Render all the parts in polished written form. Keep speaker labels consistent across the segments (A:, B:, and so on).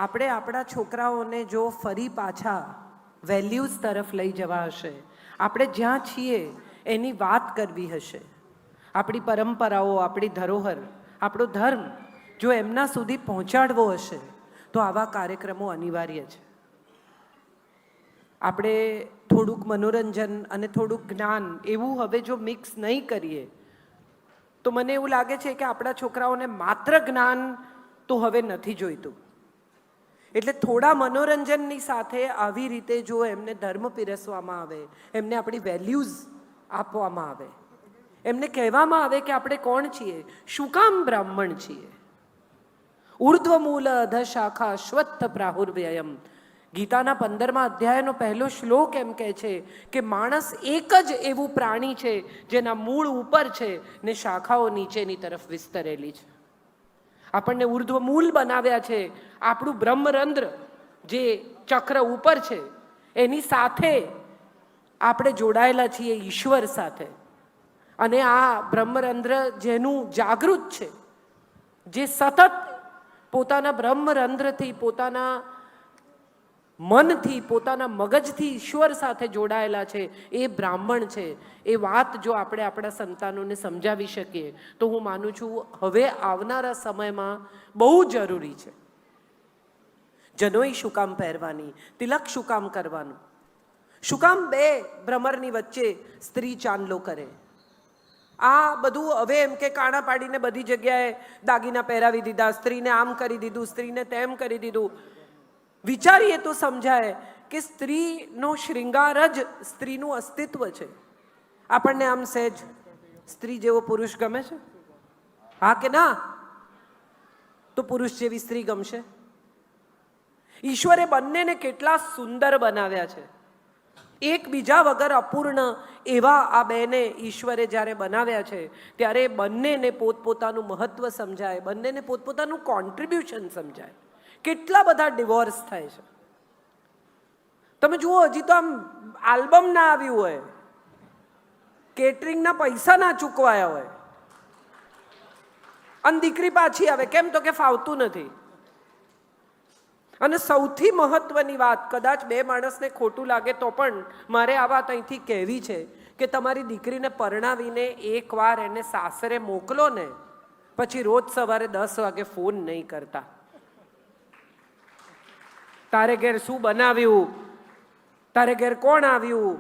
A: આપણે આપણા છોકરાઓને જો ફરી પાછા વેલ્યુઝ તરફ લઈ જવા હશે, આપણે જ્યાં છીએ એની વાત કરવી હશે, આપણી પરંપરાઓ, આપણી ધરોહર, આપણો ધર્મ જો એમના સુધી પહોંચાડવો હશે તો આવા કાર્યક્રમો અનિવાર્ય છે. આપણે થોડુંક મનોરંજન અને થોડુંક જ્ઞાન એવું હવે જો મિક્સ નહીં કરીએ તો મને એવું લાગે છે કે આપણા છોકરાઓને માત્ર જ્ઞાન તો હવે નથી જોઈતું. એટલે થોડા મનોરંજનની સાથે આવી રીતે જો એમને ધર્મ પીરસવામાં આવે, એમને આપણી વેલ્યુઝ આપવામાં આવે, એમને કહેવામાં આવે કે આપણે કોણ છીએ, શું કામ બ્રાહ્મણ છીએ. ઉર્ધ્વમૂલ અધશાખા અશ્વત્થ પ્રાહુર્વ્યયમ. ગીતાના 15મા અધ્યાયનો પહેલો શ્લોક એમ કહે છે કે માણસ એક જ એવું પ્રાણી છે જેના મૂળ ઉપર છે ને શાખાઓ નીચેની તરફ વિસ્તરેલી છે. આપણને ઉર્ધ્વમૂલ બનાવ્યા છે, આપણું બ્રહ્મરંધ્ર જે ચક્ર ઉપર છે એની સાથે આપણે જોડાયેલા છીએ ઈશ્વર સાથે. અને આ બ્રહ્મરંધ્ર જેનું જાગૃત છે, જે સતત પોતાના બ્રહ્મરંધ્રથી, પોતાના મનથી, પોતાના મગજથી ઈશ્વર સાથે જોડાયેલા છે, એ બ્રાહ્મણ છે. એ વાત જો આપણે આપણા સંતાનોને સમજાવી શકીએ તો હું માનું છું હવે આવનારા સમયમાં બહુ જરૂરી છે. જનોઈ શું કામ પહેરવાની, તિલક શું કામ કરવાનું, શું કામ બે ભ્રમરની વચ્ચે સ્ત્રી ચાંદલો કરે. આ બધું હવે એમ કે કાણા પાડીને બધી જગ્યાએ દાગીના પહેરાવી દીધા, સ્ત્રીને આમ કરી દીધું, સ્ત્રીને તેમ કરી દીધું. વિચારીએ તો સમજાય કે સ્ત્રીનો શૃંગાર જ સ્ત્રીનું અસ્તિત્વ છે. આપણને આમ સહેજ સ્ત્રી જેવો પુરુષ ગમે છે? હા કે ના? તો પુરુષ જેવી સ્ત્રી ગમશે? ઈશ્વરે બંનેને કેટલા સુંદર બનાવ્યા છે. એકબીજા વગર અપૂર્ણ એવા આ બેને ઈશ્વરે જ્યારે બનાવ્યા છે ત્યારે બંનેને પોતપોતાનું મહત્વ સમજાય, બંનેને પોતપોતાનું કોન્ટ્રીબ્યુશન સમજાય. કેટલા બધા ડિવોર્સ થાય છે તમે જુઓ. હજી તો આમ આલ્બમ ના આવ્યું હોય, કેટરિંગના પૈસા ના ચૂકવાયા હોય અને દીકરી પાછી આવે. કેમ? તો કે ફાવતું નથી. અને સૌથી મહત્વની વાત, કદાચ બે માણસને ખોટું લાગે તો પણ મારે આ વાત અહીંથી કહેવી છે કે તમારી દીકરીને પરણાવીને એકવાર એને સાસરે મોકલો ને, પછી રોજ સવારે 10 વાગે ફોન નહીં કરતા. તારે ઘેર શું બનાવ્યું, તારે ઘેર કોણ આવ્યું,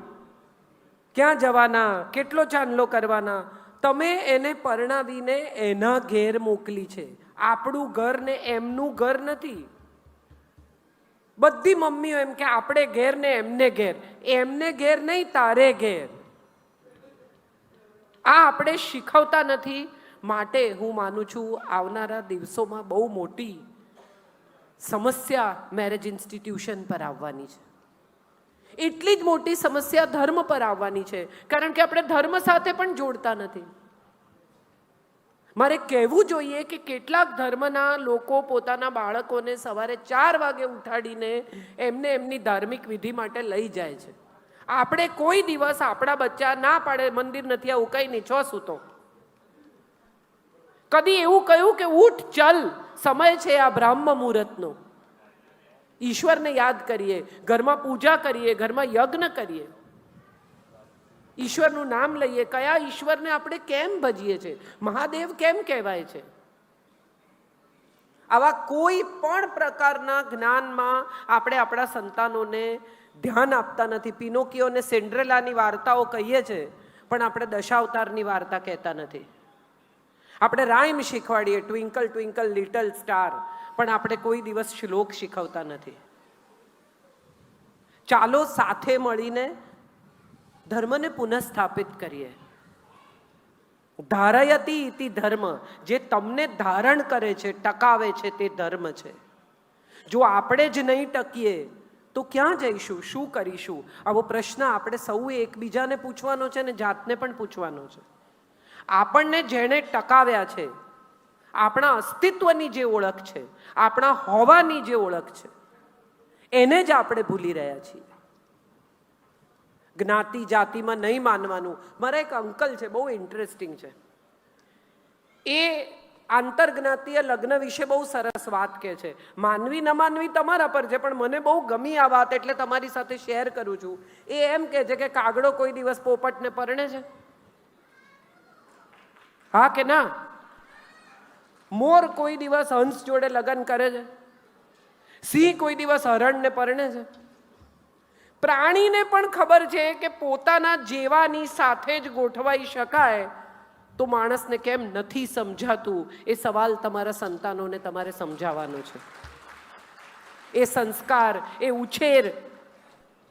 A: ક્યાં જવાના, કેટલો ચાંદલો કરવાના. તમે એને પરણાવીને એના ઘેર મોકલી છે. આપણું ઘર ને એમનું ઘર નથી. બધી મમ્મીઓ એમ કે આપણે ઘેર ને એમને ઘેર. એમને ઘેર નહીં, તારે ઘેર. આ આપણે શીખવતા નથી. માટે હું માનું છું આવનારા દિવસોમાં બહુ મોટી સમસ્યા મેરેજ ઇન્સ્ટિટ્યુશન પર આવવાની છે. એટલી જ મોટી સમસ્યા ધર્મ પર આવવાની છે, કારણ કે આપણે ધર્મ સાથે પણ જોડતા નથી. મારે કહેવું જોઈએ કે કેટલાક ધર્મના લોકો પોતાના બાળકોને સવારે 4 વાગે ઉઠાડીને એમને એમની ધાર્મિક વિધિ માટે લઈ જાય છે. આપણે કોઈ દિવસ આપણા બચ્ચા ના પાડે મંદિર નથી આવું, કંઈ નહીં, 6 સૂતો. કદી એવું કહ્યું કે ઉઠ ચલ, સમય છે આ બ્રાહ્મ મુહૂર્તનો, ઈશ્વરને યાદ કરીએ, ઘરમાં પૂજા કરીએ, ઘરમાં યજ્ઞ કરીએ, ઈશ્વરનું નામ લઈએ. કયા ઈશ્વરને આપણે કેમ ભજીએ છીએ? મહાદેવ કેમ કહેવાય છે? આવા કોઈ પણ પ્રકારના જ્ઞાનમાં આપણે આપણા સંતાનોને ધ્યાન આપતા નથી. પિનોકિયોને સિન્ડ્રેલાની વાર્તાઓ કહીએ છીએ, પણ આપણે દશાવતારની વાર્તા કહેતા નથી. આપણે રાઇમ શીખવાડીએ, ટ્વિંકલ ટ્વિંકલ લિટલ સ્ટાર, પણ આપણે કોઈ દિવસ શ્લોક શીખવતા નથી. ચાલો સાથે મળીને ધર્મને પુનઃસ્થાપિત કરીએ. ધારયતી ઇતિ ધર્મ. જે તમને ધારણ કરે છે, ટકાવે છે, તે ધર્મ છે. જો આપણે જ નહીં ટકીએ તો ક્યાં જઈશું, શું કરીશું? આવો પ્રશ્ન આપણે સૌએ એકબીજાને પૂછવાનો છે ને જાતને પણ પૂછવાનો છે. આપણને જેણે ટકાવ્યા છે, આપણા અસ્તિત્વની જે ઓળખ છે, આપણા હોવાની જે ઓળખ છે, એને જ આપણે ભૂલી રહ્યા છીએ. જ્ઞાતિ જાતિમાં નહીં માનવાનું. મારા એક અંકલ છે, બહુ ઇન્ટરેસ્ટિંગ છે. એ આંતરજ્ઞાતીય લગ્ન વિશે બહુ સરસ વાત કહે છે. માનવી ન માનવી તમારા પર છે, પણ મને બહુ ગમી આ વાત એટલે તમારી સાથે શેર કરું છું. એ એમ કહે છે કે કાગડો કોઈ દિવસ પોપટને પરણે છે? હા કે ના? મોર કોઈ દિવસ હંસ જોડે લગ્ન કરે છે? સિંહ કોઈ દિવસ હરણને પરણે છે? પ્રાણીને પણ ખબર છે કે પોતાના જેવાની સાથે જ ગોઠવાઈ શકાય, તો માણસને કેમ નથી સમજાતું? એ સવાલ તમારા સંતાનોને તમારે સમજાવવાનો છે. એ સંસ્કાર, એ ઉછેર,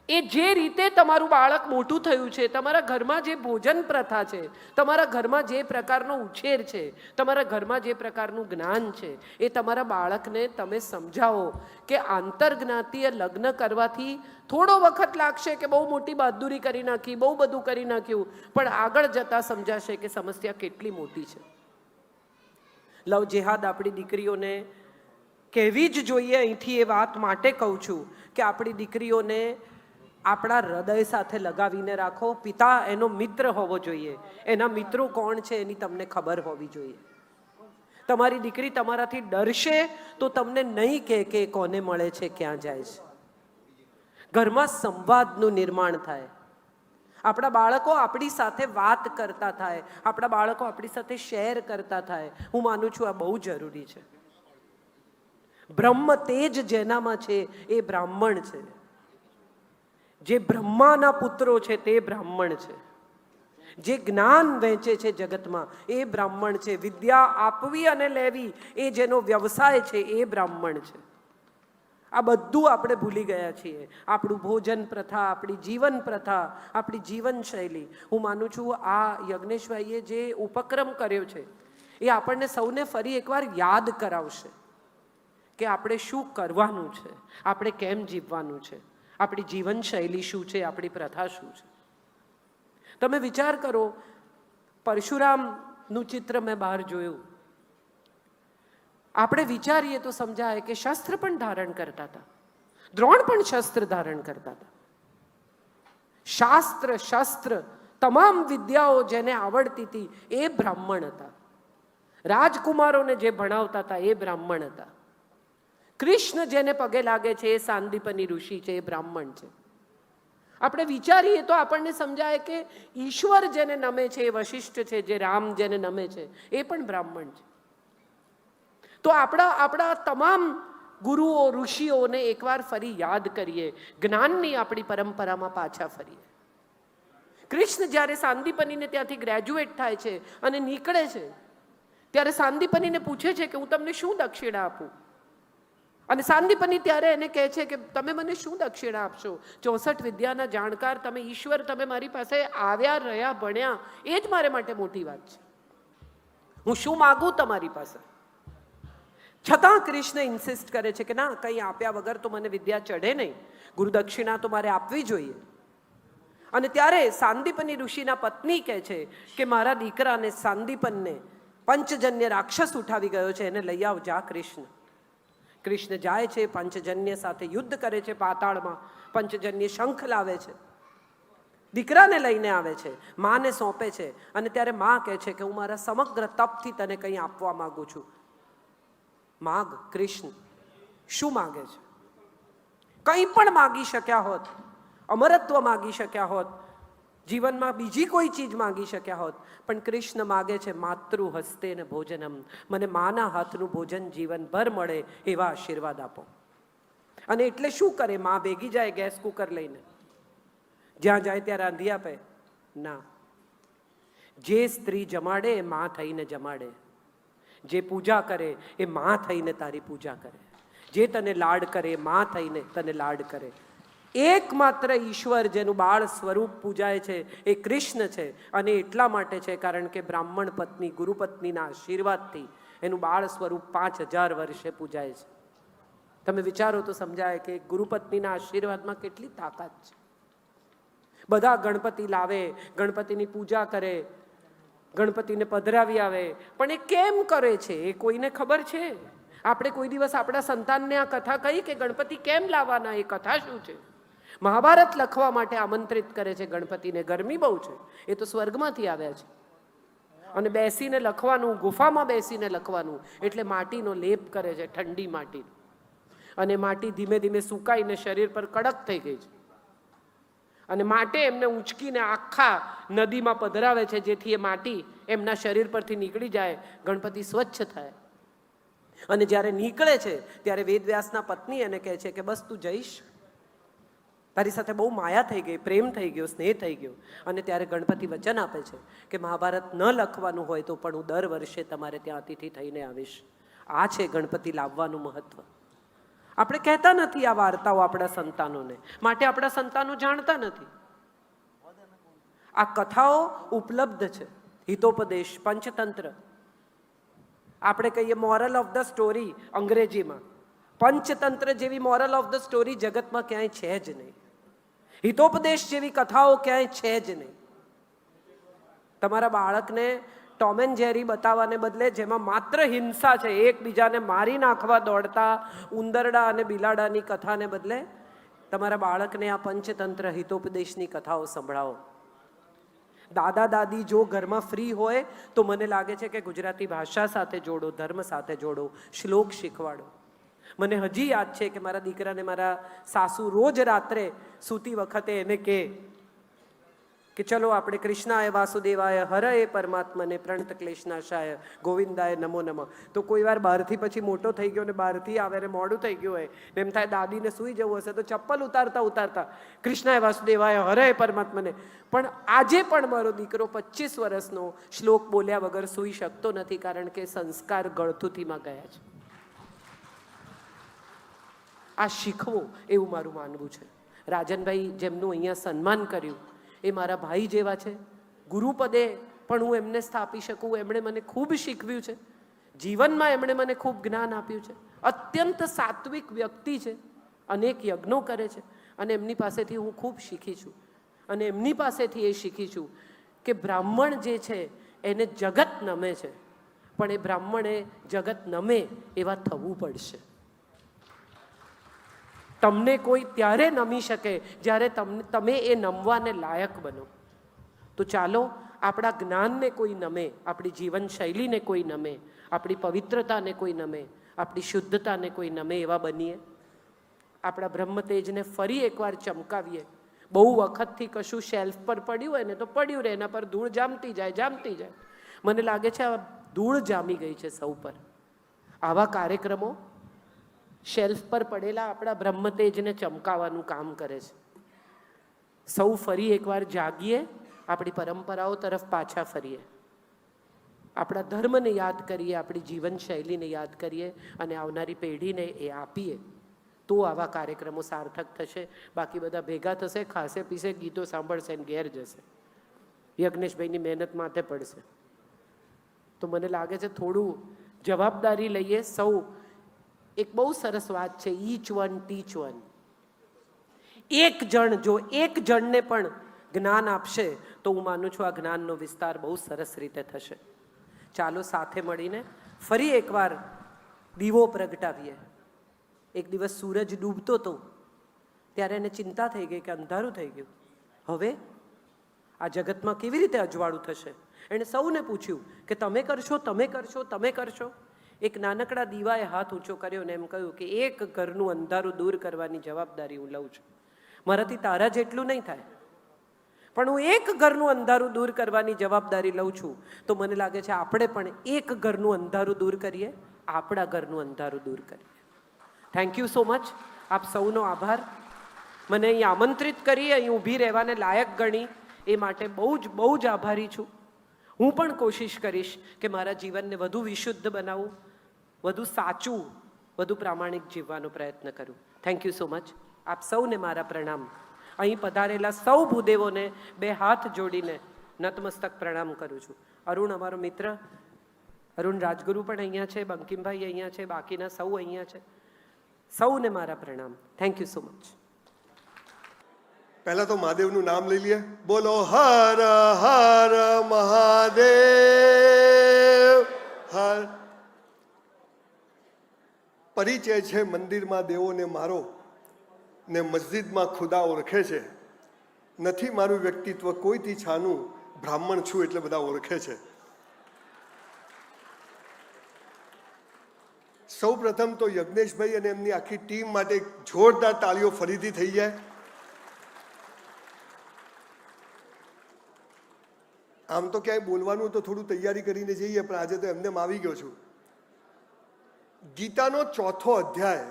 A: એ જે રીતે તમારું બાળક મોટું થયું છે, તમારા ઘરમાં જે ભોજન પ્રથા છે, તમારા ઘરમાં જે પ્રકારનો ઉછેર છે, તમારા ઘરમાં જે પ્રકારનું જ્ઞાન છે, એ તમારા બાળકને તમે સમજાવો કે આંતરજ્ઞાતીય લગ્ન કરવાથી થોડો વખત લાગશે કે બહુ મોટી બહાદુરી કરી નાખી, બહુ બધું કરી નાખ્યું, પણ આગળ જતાં સમજાશે કે સમસ્યા કેટલી મોટી છે. લવ જેહાદ આપણી દીકરીઓને કહેવી જ જોઈએ. અહીંથી એ વાત માટે કહું છું કે આપણી દીકરીઓને આપણા હૃદય સાથે લગાવીને રાખો. પિતા એનો મિત્ર હોવો જોઈએ. એના મિત્રો કોણ છે એની તમને ખબર હોવી જોઈએ. તમારી દીકરી તમારાથી ડરશે તો તમને નહીં કહે કે કોને મળે છે, ક્યાં જાય છે. ઘરમાં સંવાદનું નિર્માણ થાય. આપણા બાળકો આપણી સાથે વાત કરતા થાય, આપણા બાળકો આપણી સાથે શેર કરતા થાય. હું માનું છું આ બહુ જરૂરી છે. બ્રહ્મ તેજ જેનામાં છે એ બ્રાહ્મણ છે. જે બ્રહ્માના પુત્રો છે તે બ્રાહ્મણ છે. જે જ્ઞાન વહેંચે છે જગતમાં એ બ્રાહ્મણ છે. વિદ્યા આપવી અને લેવી એ જેનો વ્યવસાય છે એ બ્રાહ્મણ છે. આ બધું આપણે ભૂલી ગયા છીએ. આપણું ભોજન પ્રથા, આપણી જીવન પ્રથા, આપણી જીવનશૈલી. હું માનું છું આ યજ્ઞેશભાઈએ જે ઉપક્રમ કર્યો છે એ આપણને સૌને ફરી એકવાર યાદ કરાવશે કે આપણે શું કરવાનું છે, આપણે કેમ જીવવાનું છે, આપણી જીવનશૈલી શું છે, આપણી પ્રથા શું છે. તમે વિચાર કરો, પરશુરામનું ચિત્ર મેં બહાર જોયું. આપણે વિચારીએ તો સમજાય કે શસ્ત્ર પણ ધારણ કરતા હતા. દ્રોણ પણ શસ્ત્ર ધારણ કરતા હતા. શાસ્ત્ર, શસ્ત્ર, તમામ વિદ્યાઓ જેને આવડતી હતી એ બ્રાહ્મણ હતા. રાજકુમારોને જે ભણાવતા હતા એ બ્રાહ્મણ હતા. કૃષ્ણ જેને પગે લાગે છે એ સાંદીપની ઋષિ છે, એ બ્રાહ્મણ છે. આપણે વિચારીએ તો આપણને સમજાય કે ઈશ્વર જેને નમે છે એ વશિષ્ઠ છે, જે રામ જેને નમે છે એ પણ બ્રાહ્મણ છે. તો આપણા તમામ ગુરુઓ, ઋષિઓને એકવાર ફરી યાદ કરીએ, જ્ઞાનની આપણી પરંપરામાં પાછા ફરીએ. કૃષ્ણ જ્યારે સાંદીપનીને ત્યાંથી ગ્રેજ્યુએટ થાય છે અને નીકળે છે ત્યારે સાંદીપનીને પૂછે છે કે હું તમને શું દક્ષિણા આપું? અને સાંદીપની ત્યારે એને કહે છે કે તમે મને શું દક્ષિણા આપશો? 64 વિદ્યાના જાણકાર તમે, ઈશ્વર, તમે મારી પાસે આવ્યા, રહ્યા, ભણ્યા, એ જ મારે માટે મોટી વાત છે. હું શું માગું તમારી પાસે? છતાં કૃષ્ણ ઇન્સિસ્ટ કરે છે કે ના, કંઈ આપ્યા વગર તો મને વિદ્યા ચઢે નહીં, ગુરુદક્ષિણા તો મારે આપવી જોઈએ. અને ત્યારે સાંદીપની ઋષિના પત્ની કહે છે કે મારા દીકરાને સાંદીપનને પંચજન્ય રાક્ષસ ઉઠાવી ગયો છે, એને લઈ આવ જા કૃષ્ણ. કૃષ્ણ જાય છે, પંચજન્ય સાથે યુદ્ધ કરે છે પાતાળમાં. પંચજન્ય શંખ લાવે છે, દીકરાને લઈને આવે છે, માને સોંપે છે. અને ત્યારે માં કહે છે કે હું મારા સમગ્ર તપથી તને કંઈ આપવા માંગુ છું. માગ. કૃષ્ણ શું માગે છે? કંઈ પણ માગી શક્યા હોત, અમરત્વ માગી શક્યા હોત, જીવનમાં બીજી કોઈ ચીજ માગી શક્યા હોત, પણ કૃષ્ણ માગે છે માતૃ હસ્તે ને ભોજનમ. મને માના હાથનું ભોજન જીવનભર મળે એવા આશીર્વાદ આપો. અને એટલે શું કરે? માં ભેગી જાય ગેસ કુકર લઈને, જ્યાં જાય ત્યાં રાંધી આપે? ના. જે સ્ત્રી જમાડે એ માં થઈને જમાડે. જે પૂજા કરે એ માં થઈને તારી પૂજા કરે. જે તને લાડ કરે એ માં થઈને તને લાડ કરે. એકમાત્ર ઈશ્વર જેનું બાળ સ્વરૂપ પૂજાય છે એ કૃષ્ણ છે. અને એટલા માટે છે કારણ કે બ્રાહ્મણ પત્ની, ગુરુ પત્નીના આશીર્વાદથી એનું બાળ સ્વરૂપ 5000 વર્ષે પૂજાય છે. તમે વિચારો તો સમજાય કે ગુરુ પત્નીના આશીર્વાદમાં કેટલી તાકાત છે. બધા ગણપતિ લાવે, ગણપતિની પૂજા કરે, ગણપતિને પધરાવી આવે, પણ એ કેમ કરે છે એ કોઈને ખબર છે? આપણે કોઈ દિવસ આપણા સંતાનને આ કથા કહી કે ગણપતિ કેમ લાવવાના, એ કથા શું છે? મહાભારત લખવા માટે આમંત્રિત કરે છે ગણપતિને. ગરમી બહુ છે, એ તો સ્વર્ગમાંથી આવ્યા છે. અને બેસીને લખવાનું, ગુફામાં બેસીને લખવાનું, એટલે માટીનો લેપ કરે છે, ઠંડી માટી, અને માટી ધીમે ધીમે સુકાઈને શરીર પર કડક થઈ ગઈ છે, અને માટે એમને ઊંચકીને આખા નદીમાં પધરાવે છે, જેથી એ માટી એમના શરીર પરથી નીકળી જાય, ગણપતિ સ્વચ્છ થાય. અને જ્યારે નીકળે છે ત્યારે વેદવ્યાસના પત્ની એને કહે છે કે બસ તું જઈશ, તારી સાથે બહુ માયા થઈ ગઈ, પ્રેમ થઈ ગયો, સ્નેહ થઈ ગયો. અને ત્યારે ગણપતિ વચન આપે છે કે મહાભારત ન લખવાનું હોય તો પણ હું દર વર્ષે તમારે ત્યાં અતિથિ થઈને આવીશ. આ છે ગણપતિ લાવવાનું મહત્વ. આપણે કહેતા નથી આ વાર્તાઓ આપણા સંતાનોને, માટે આપણા સંતાનો જાણતા નથી. આ કથાઓ ઉપલબ્ધ છે. હિતોપદેશ, પંચતંત્ર, આપણે કહીએ મોરલ ઓફ ધ સ્ટોરી અંગ્રેજીમાં, પંચતંત્ર જેવી મોરલ ઓફ ધ સ્ટોરી જગતમાં ક્યાંય છે જ નહીં. હિતોપદેશ જેવી કથાઓ ક્યાંય છે જ નહીં. તમારા બાળકને ટોમ એન્ડ જેરી બતાવવાને બદલે, જેમાં માત્ર હિંસા છે, એકબીજાને મારી નાખવા દોડતા ઉંદરડા અને બિલાડાની કથાને બદલે તમારા બાળકને આ પંચતંત્ર હિતોપદેશની કથાઓ સંભળાવો. દાદા દાદી જો ઘરમાં ફ્રી હોય તો મને લાગે છે કે ગુજરાતી ભાષા સાથે જોડો, ધર્મ સાથે જોડો, શ્લોક શીખવાડો. મને હજી યાદ છે કે મારા દીકરાને મારા સાસુ રોજ રાત્રે સૂતી વખતે એને કે ચલો આપણે કૃષ્ણાય વાસુદેવાય હરએ પરમાત્મને પ્રણત ક્લેશનાશાય ગોવિંદાય નમો નમઃ. તો કોઈ વાર બહારથી પછી મોટો થઈ ગયો ને બહારથી આવે ને મોડું થઈ ગયું હોય ને એમ થાય દાદીને સૂઈ જવું હશે તો ચપ્પલ ઉતારતા ઉતારતા કૃષ્ણાય વાસુદેવાય હરએ પરમાત્મને. પણ આજે પણ મારો દીકરો 25 વર્ષનો શ્લોક બોલ્યા વગર સૂઈ શકતો નથી, કારણ કે સંસ્કાર ગળથુથીમાં ગયા છે. આ શીખવો એવું મારું માનવું છે. રાજનભાઈ જેમનું અહીંયા સન્માન કર્યું એ મારા ભાઈ જેવા છે. ગુરુપદે પણ હું એમને સ્થાપી શકું. એમણે મને ખૂબ શીખવ્યું છે જીવનમાં, એમણે મને ખૂબ જ્ઞાન આપ્યું છે. અત્યંત સાત્વિક વ્યક્તિ છે, અનેક યજ્ઞો કરે છે, અને એમની પાસેથી હું ખૂબ શીખી છું. અને એમની પાસેથી એ શીખી છું કે બ્રાહ્મણ જે છે એને જગત નમે છે, પણ એ બ્રાહ્મણે જગત નમે એવા થવું પડશે. તમને કોઈ ત્યારે નમી શકે જ્યારે તમે એ નમવાને લાયક બનો. તો ચાલો આપણા જ્ઞાનને કોઈ નમે, આપણી જીવનશૈલીને કોઈ નમે, આપણી પવિત્રતાને કોઈ નમે, આપણી શુદ્ધતાને કોઈ નમે એવા બનીએ. આપણા બ્રહ્મતેજને ફરી એકવાર ચમકાવીએ. બહુ વખતથી કશું શેલ્ફ પર પડ્યું હોય ને તો પડ્યું રહે, એના પર ધૂળ જામતી જાય જામતી જાય. મને લાગે છે આ ધૂળ જામી ગઈ છે સૌ પર. આવા કાર્યક્રમો શેલ્ફ પર પડેલા આપણા બ્રહ્મતેજને ચમકાવવાનું કામ કરે છે. સૌ ફરી એકવાર જાગીએ, આપણી પરંપરાઓ તરફ પાછા ફરીએ, આપણા ધર્મને યાદ કરીએ, આપણી જીવનશૈલીને યાદ કરીએ અને આવનારી પેઢીને એ આપીએ. તો આવા કાર્યક્રમો સાર્થક થશે. બાકી બધા ભેગા થશે, ખાસે પીસે, ગીતો સાંભળશે ને ઘેર જશે. યજ્ઞેશભાઈની મહેનત માથે પડશે. તો મને લાગે છે થોડું જવાબદારી લઈએ સૌ. એક બહુ સરસ વાત છે, ઈચ વન ટીચ વન. એક જણ જો એક જણને પણ જ્ઞાન આપશે તો હું માનું છું આ જ્ઞાનનો વિસ્તાર બહુ સરસ રીતે થશે. ચાલો સાથે મળીને ફરી એકવાર દીવો પ્રગટાવીએ. એક દિવસ સૂરજ ડૂબતો હતો ત્યારે એને ચિંતા થઈ ગઈ કે અંધારું થઈ ગયું, હવે આ જગતમાં કેવી રીતે અજવાળું થશે. એણે સૌને પૂછ્યું કે તમે કરશો, તમે કરશો, તમે કરશો. એક નાનકડા દીવાએ હાથ ઊંચો કર્યો ને એમ કહ્યું કે એક ઘરનું અંધારું દૂર કરવાની જવાબદારી હું લઉં છું. મારાથી તારા જેટલું નહીં થાય, પણ હું એક ઘરનું અંધારું દૂર કરવાની જવાબદારી લઉં છું. તો મને લાગે છે આપણે પણ એક ઘરનું અંધારું દૂર કરીએ, આપણા ઘરનું અંધારું દૂર કરીએ. Thank you so much. આપ સૌનો આભાર. મને અહીં આમંત્રિત કરી, અહીં ઊભી રહેવાને લાયક ગણી, એ માટે બહુ જ આભારી છું. હું પણ કોશિશ કરીશ કે મારા જીવનને વધુ વિશુદ્ધ બનાવું, વધુ સાચું, વધુ પ્રામાણિક જીવવાનો પ્રયત્ન કરું. Thank you so much. આપ સૌને મારા પ્રણામ. અહીં પધારેલા સૌ ભૂદેવોને 2 હાથ જોડીને નતમસ્તક પ્રણામ કરું છું. અરુણ અમારો મિત્ર, અરુણ રાજગુરુ પણ અહીંયા છે, બંકિમભાઈ અહીંયા છે, બાકીના સૌ અહીંયા છે. સૌને મારા પ્રણામ. Thank you so much.
B: પહેલા તો મહાદેવનું નામ લઈ લઈએ. બોલો હર હર મહાદેવ. હર પરિચય છે મંદિરમાં દેવોને મારો ને મસ્જિદમાં ખુદા ઓળખે છે. નથી મારું વ્યક્તિત્વ કોઈથી છાનું, બ્રાહ્મણ છું એટલે બધા ઓળખે છે. સૌ પ્રથમ તો યજ્ઞેશભાઈ અને એમની આખી ટીમ માટે જોરદાર તાળીઓ ફરીથી થઈ જાય. આમ તો ક્યાંય બોલવાનું તો થોડું તૈયારી કરીને જઈએ, પણ આજે તો એમને આવી ગયો છું. ગીતાનો 4થો અધ્યાય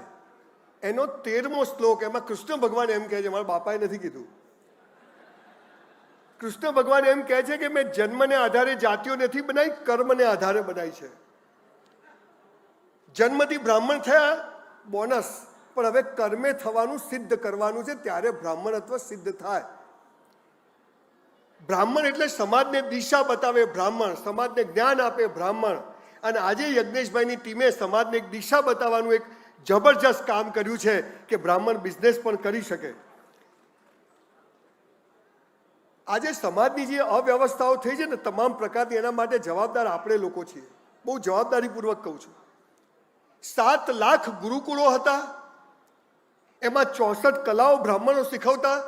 B: એનો 13મો શ્લોક, એમાં કૃષ્ણ ભગવાન એમ કહે છે, મારા બાપાએ નથી કીધું, કૃષ્ણ ભગવાન એમ કહે છે કે મેં જન્મને આધારે જાતિઓ નથી બનાવી, કર્મને આધારે બનાવી છે. જન્મથી બ્રાહ્મણ થયા બોનસ, પણ હવે કર્મે થવાનું સિદ્ધ કરવાનું છે, ત્યારે બ્રાહ્મણત્વ સિદ્ધ થાય. બ્રાહ્મણ એટલે સમાજને દિશા બતાવે બ્રાહ્મણ, સમાજને જ્ઞાન આપે બ્રાહ્મણ. અને આજે યજ્ઞેશભાઈની ટીમે સમાજને એક દિશા બતાવવાનું એક જબરજસ્ત કામ કર્યું છે કે બ્રાહ્મણ બિઝનેસ પણ કરી શકે. આજે સમાજની જે અવ્યવસ્થાઓ થઈ છે ને તમામ પ્રકારની, એના માટે જવાબદાર આપણે લોકો છીએ. બહુ જવાબદારીપૂર્વક કહું છું. 7 લાખ ગુરુકુળો હતા, એમાં 64 કલાઓ બ્રાહ્મણો શીખવતા,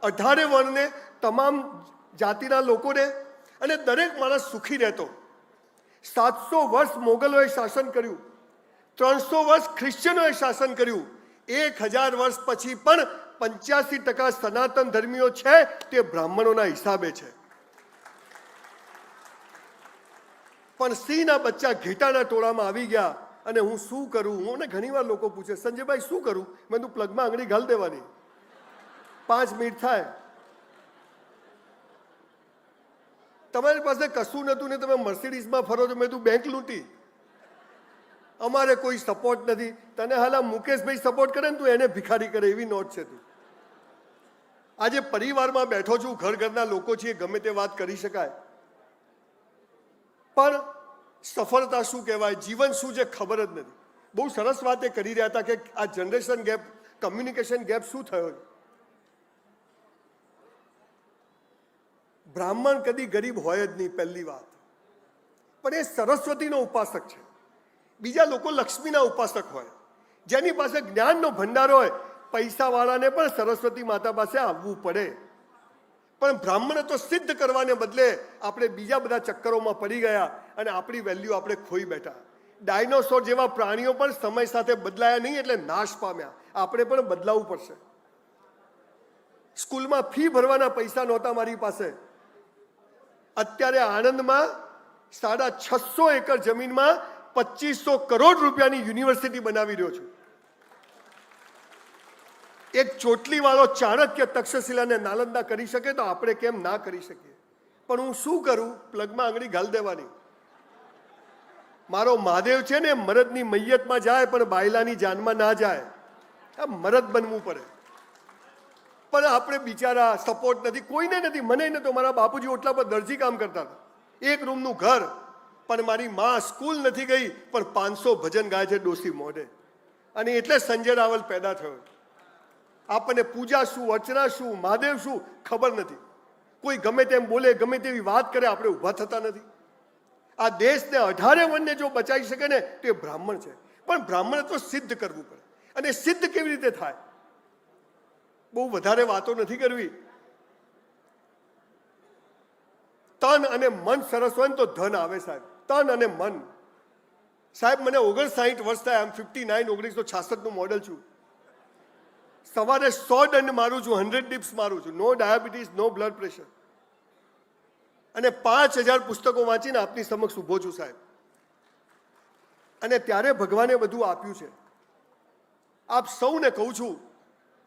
B: 18 વર્ણને, તમામ જાતિના લોકોને, અને દરેક માણસ સુખી રહેતો. 700 વર્ષ મોગલોએ શાસન કર્યું, 300 વર્ષ ખ્રિશ્ચનોએ શાસન કર્યું, 1000 વર્ષ પછી પણ 85% સનાતન ધર્મીઓ છે તે બ્રાહ્મણોના હિસાબે છે. પણ સિંહના બચ્ચા ઘેટાના ટોળામાં આવી ગયા. અને હું શું કરું? મને ઘણીવાર લોકો પૂછે, સંજયભાઈ શું કરું? મેં તું પ્લગમાં આંગળી ઘાલ દેવાની, 5 મિનિટ થાય. તમારી પાસે કશું નહોતું ને તમે મર્સિડીઝમાં ફરો છો, મેં તું બેંક લૂંટી. અમારે કોઈ સપોર્ટ નથી. તને હાલ મુકેશભાઈ સપોર્ટ કરે ને તું એને ભિખારી કરે, એવી નોટ છે તું. આજે પરિવારમાં બેઠો છું, ઘરના લોકો છીએ, ગમે તે વાત કરી શકાય, પણ સફળતા શું કહેવાય, જીવન શું છે ખબર જ નથી. બહુ સરસ વાત એ કરી રહ્યા હતા કે આ જનરેશન ગેપ, કમ્યુનિકેશન ગેપ શું થયો. બ્રાહ્મણ કદી ગરીબ હોય જ નહીં, પહેલી વાત. પણ એ સરસ્વતીનો ઉપાસક છે. બીજા લોકો લક્ષ્મીના ઉપાસક હોય, જેની પાસે જ્ઞાનનો ભંડાર હોય. પૈસાવાળાને પણ સરસ્વતી માતા પાસે આવવું પડે. પણ બ્રાહ્મણ તો સિદ્ધ કરવાને બદલે આપણે બીજા બધા ચક્કરોમાં પડી ગયા અને આપણી વેલ્યુ આપણે ખોઈ બેઠા. ડાયનોસોર જેવા પ્રાણીઓ પણ સમય સાથે બદલાયા નહીં એટલે નાશ પામ્યા. આપણે પણ બદલાવવું પડશે. સ્કૂલમાં ફી ભરવાના પૈસા નહોતા મારી પાસે. અત્યારે આણંદમાં 650 એકર જમીનમાં 2500 કરોડ રૂપિયાની યુનિવર્સિટી બનાવી રહ્યો છું. એક ચોટલીવાળો ચાણક્ય તક્ષશિલા અને નાલંદા કરી શકે તો આપણે કેમ ના કરી શકીએ? પણ હું શું કરું? પ્લગમાં આંગળી ઘાલ દેવાની. મારો મહાદેવ છે ને મરદની મૈયતમાં જાય પણ બાયલાની જાનમાં ના જાય. આ મરદ બનવું પડે. પણ આપણે બિચારા સપોર્ટ નથી, કોઈને નથી. મને નતો. મારા બાપુજી ઓટલા પર દરજી કામ કરતા હતા, 1 રૂમનું ઘર. પણ મારી માં સ્કૂલ નથી ગઈ પણ 500 ભજન ગાય છે ડોસી મોઢે. અને એટલે સંજય રાવલ પેદા થયો. આપણને પૂજા શું, અર્ચના શું, મહાદેવ શું ખબર નથી. કોઈ ગમે તેમ બોલે, ગમે તેવી વાત કરે, આપણે ઊભા થતા નથી. આ દેશને 18 વર્ણને જો બચાવી શકે ને તો એ બ્રાહ્મણ છે. પણ બ્રાહ્મણ તો સિદ્ધ કરવું પડે. અને સિદ્ધ કેવી રીતે થાય? બહુ વધારે વાતો નથી કરવી. તન અને મન સરસ હોય ને તો ધન આવે સાહેબ. તન અને મન. સાહેબ મને 59 વર્ષ થાય. આમ 59, 1966 મોડેલ છું. સવારે 100 દંડ મારું છું, 100 ડિપ્સ મારું છું. નો ડાયાબિટીસ, નો બ્લડ પ્રેશર. અને 5000 પુસ્તકો વાંચીને આપની સમક્ષ ઊભો છું સાહેબ. અને ત્યારે ભગવાને બધું આપ્યું છે. આપ સૌને કહું છું,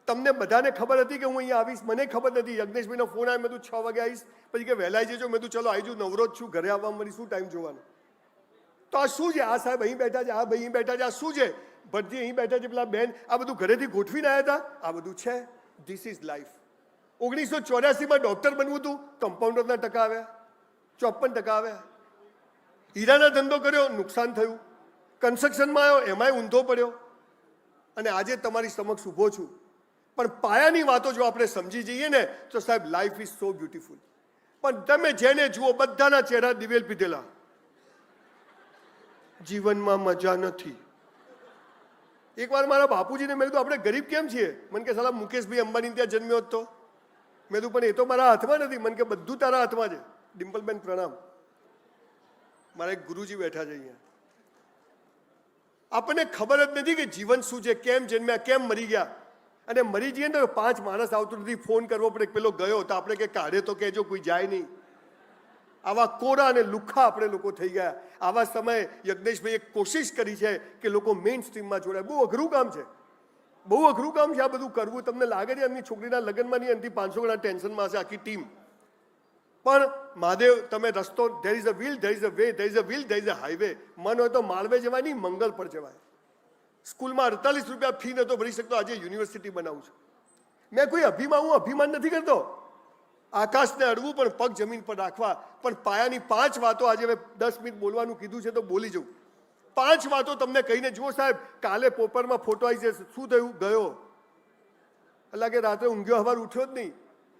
B: તમને બધાને ખબર હતી કે હું અહીંયા આવીશ? મને ખબર નથી. યજ્ઞેશભાઈનો ફોન આવ્યો, મેં તું 6 વાગે આવીશ. પછી કે વહેલા જજો. મેં તું ચલો આવી જુ, નવરો જ છું, ઘરે આવવા મળી શું ટાઈમ જોવાનો. તો આ શું છે? આ સાહેબ અહીં બેઠા છે, આ ભાઈ અહીં બેઠા છે, આ શું છે? ભટજી અહીં બેઠા છે, પેલા બેન આ બધું ઘરેથી ગોઠવીને આવ્યા હતા. આ બધું છે. This is life. 1984માં ડૉક્ટર બનવું હતું, કમ્પાઉન્ડરના ટકા આવ્યા, 54% આવ્યા. હીરાના ધંધો કર્યો, નુકસાન થયું. કન્સ્ટ્રક્શનમાં આવ્યો, એમાંય ઊંધો પડ્યો. અને આજે તમારી સમક્ષ ઊભો છું. પણ પાયાની વાતો જો આપણે સમજી જઈએ ને તો સાહેબ લાઈફ ઇઝ સો બ્યુટીફુલ. પણ તમે જેને જુઓ બધાના ચહેરા દિવેલ પીધેલા. જીવનમાં મજા નથી. એકવાર મારા બાપુજીને મેં કીધું આપણે ગરીબ કેમ છીએ? મને કે સાલા મુકેશભાઈ અંબાણી ત્યાં જન્મ્યો હતો. મેં કીધું પણ એ તો મારા હાથમાં નથી. મને કે બધું તારા હાથમાં છે. ડિમ્પલબેન પ્રણામ. મારા એક ગુરુજી બેઠા છે અહીંયા. આપણને ખબર જ નથી કે જીવન શું છે, કેમ જન્મ્યા, કેમ મરી ગયા. અને મરી જઈએ ને તો 5 માણસ આવતું નથી, ફોન કરવો પડે, પેલો ગયો તો આપણે કે કાઢે તો કહેજો, કોઈ જાય નહીં. આવા કોરા અને લુખ્ખા આપણે લોકો થઈ ગયા. આવા સમયે યજ્ઞેશભાઈ એક કોશિશ કરી છે કે લોકો મેઇન સ્ટ્રીમમાં જોડાય. બહુ અઘરું કામ છે, બહુ અઘરું કામ છે આ બધું કરવું. તમને લાગે છે એમની છોકરીના લગ્નમાં નહીં, એમથી 500 ગણા ટેન્શનમાં હશે આખી ટીમ. પણ મહાદેવ, તમે રસ્તો, there is a will, there is a way, there is a will, there is a highway. મન હોય તો માળવે જવાય નહીં, મંગલ પર જવાય. સ્કૂલમાં 48 રૂપિયા ફી નહોતો ભરી શકતો, આજે યુનિવર્સિટી બનાવું છું. મેં કોઈ અભિમાન નથી કરતો. આકાશને અડવું પણ પગ જમીન પર રાખવા. પણ પાયાની 5 વાતો આજે મેં 10 મિનિટ બોલવાનું કીધું છે તો બોલી જવું. 5 વાતો તમને કહીને જુઓ સાહેબ. કાલે પેપરમાં ફોટો આવી જશે, શું થયું, ગયો. એટલે કે રાત્રે ઊંઘ્યો, સવાર ઉઠ્યો જ નહીં.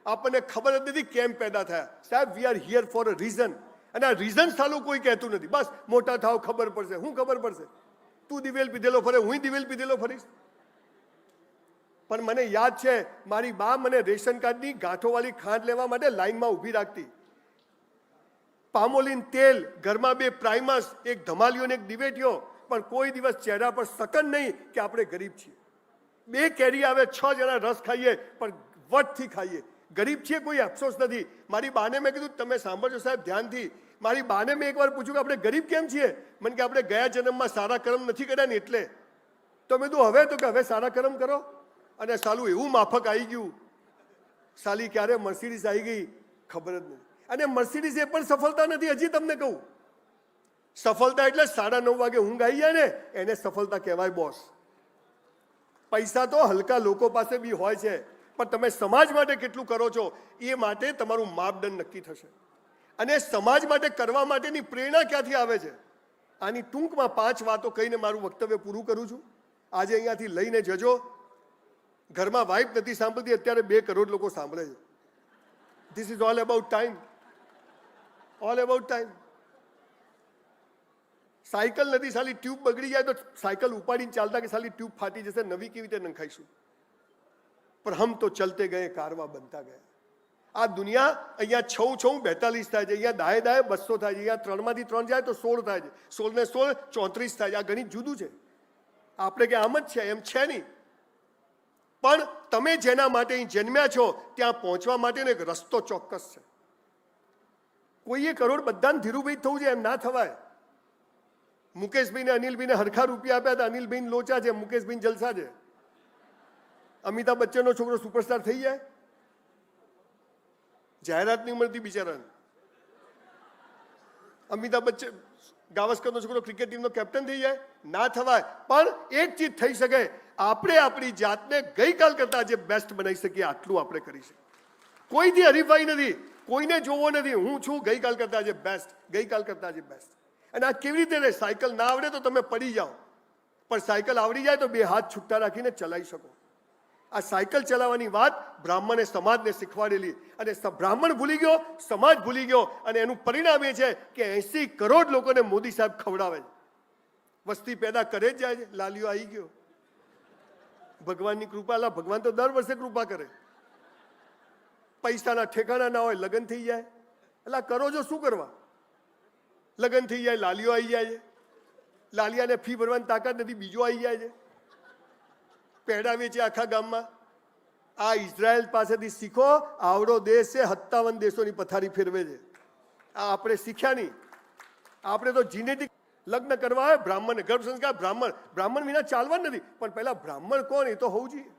B: આપણને ખબર જ નથી કેમ પેદા થયા. સાહેબ, we are here for a reason. અને આ રીઝન સાલું કોઈ કહેતું નથી. બસ મોટા થાવ, ખબર પડશે. શું ખબર પડશે? તું દિવેલ પીધેલો ફરે, હું દિવેલ પીધેલો ફરીશ. પણ મને યાદ છે, મારી બા મને રેશન કાર્ડની ગાંઠોવાળી ખાંડ લેવા માટે લાઈનમાં ઊભી રાખતી. પામોલીન તેલ, ઘરમાં 2 પ્રાઇમસ, એક ધમાલિયો ને એક દિવેટીયો. પણ કોઈ દિવસ ચહેરા પર સકન નહીં કે આપણે ગરીબ છીએ. 2 કેરી આવે, 6 જણા રસ ખાઈએ, પણ વટથી ખાઈએ. ગરીબ છીએ, કોઈ અફસોસ નથી. મારી બાને મેં કીધું, તમે સાંભળજો સાહેબ ધ્યાનથી. મારી બાને મેં એકવાર પૂછ્યું કે આપણે ગરીબ કેમ છીએ? મને કે આપણે ગયા જન્મમાં સારા કર્મ નથી કર્યા ને એટલે. તો મેં કીધું હવે તો કે હવે સારા કર્મ કરો. અને સાલું એવું માફક આવી ગયું. સાલી ક્યારે મર્સિડીઝ આવી ગઈ ખબર જ નહીં. અને મર્સિડીઝ એ પણ સફળતા નથી. હજી તમને કહું, સફળતા એટલે 9:30 વાગે ઊંઘ આવી જાય ને એને સફળતા કહેવાય બોસ. પૈસા તો હલકા લોકો પાસે બી હોય છે, પણ તમે સમાજ માટે કેટલું કરો છો એ માટે તમારું માપદંડ નક્કી થશે. અને સમાજ માટે કરવા માટેની પ્રેરણા ક્યાંથી આવે છે? આની ટૂંકમાં 5 વાતો કહીને મારું વક્તવ્ય પૂરું કરું છું. આજે અહીંયાથી લઈને જજો. ઘરમાં વાઇફ નથી સાંભળતી, અત્યારે 2 કરોડ લોકો સાંભળે છે. This is all about time, all about time. Cycle નથી, સાલી ટ્યુબ બગડી જાય તો સાયકલ ઉપાડીને ચાલતા કે સાલી ટ્યુબ ફાટી જશે, નવી કેવી રીતે નંખાઈશું? પણ હમ તો ચલતે ગયે, કારવા બનતા ગયા. આ દુનિયા અહીંયા 6 42 થાય છે, અહીંયા દાએ 200 થાય છે, અહીંયા 3 માંથી 3 જાય તો 16 થાય છે, 16 ને 16 34 થાય છે. આ ગણિત જુદું છે. આપણે કે આમ જ છે એમ છે નહીં. પણ તમે જેના માટે અહીં જન્મ્યા છો ત્યાં પહોંચવા માટેનો એક રસ્તો ચોક્કસ છે. કોઈએ કરોડ બધાને ધીરુભાઈ થવું છે એમ ના થવાય. મુકેશભાઈને અનિલભાઈને હરખા રૂપિયા આપ્યા હતા. અનિલભાઈ લોચા છે, મુકેશભાઈ જલસા છે. અમિતાભ બચ્ચનનો છોકરો સુપરસ્ટાર થઈ જાય? જાહેરાત નહીં મળતી બિચારાને. અમિતાભ બચ્ચન ગાવસ્કરનો છોકરો ક્રિકેટ ટીમનો કેપ્ટન થઈ જાય? ના થવાય. પણ એક ચીજ થઈ શકે, આપણે આપણી જાતને ગઈકાલ કરતા આજે બેસ્ટ બનાવી શકીએ. આટલું આપણે કરી શકીએ. કોઈથી હરીફાઈ નથી, કોઈને જોવો નથી. હું છું ગઈકાલ કરતા આજે બેસ્ટ, ગઈકાલ કરતા આજે બેસ્ટ. અને આ કેવી રીતે રહે? સાયકલ ના આવડે તો તમે પડી જાઓ, પણ સાયકલ આવડી જાય તો 2 હાથ છૂટા રાખીને ચલાવી શકો. આ સાયકલ ચલાવવાની વાત બ્રાહ્મણે સમાજને શીખવાડેલી. અને બ્રાહ્મણ ભૂલી ગયો, સમાજ ભૂલી ગયો. અને એનું પરિણામ એ છે કે 80 કરોડ લોકોને મોદી સાહેબ ખવડાવે છે. વસ્તી પેદા કરે જ જાય છે. લાલીઓ આવી ગયો. ભગવાનની કૃપા. લા ભગવાન તો દર વર્ષે કૃપા કરે. પૈસાના ઠેકાણા ના હોય, લગ્ન થઈ જાય. એટલે કરો છો શું કરવા? લગ્ન થઈ જાય, લાલીઓ આવી જાય છે. લાલિયાને ફી ભરવાની તાકાત નથી, બીજો આવી જાય છે. પેડા વેચે આખા ગામમાં. આ ઇઝરાયલ પાસેથી શીખો. આવડો દેશ છે, 57 દેશોની પથારી ફેરવે છે. આ આપણે શીખ્યા નહીં. આપણે તો જીનેટિક લગ્ન કરવા આવે બ્રાહ્મણ, ગર્ભ સંસ્કાર બ્રાહ્મણ વિના ચાલવા નથી. પણ પહેલા બ્રાહ્મણ કોણ એ તો હોવું જોઈએ.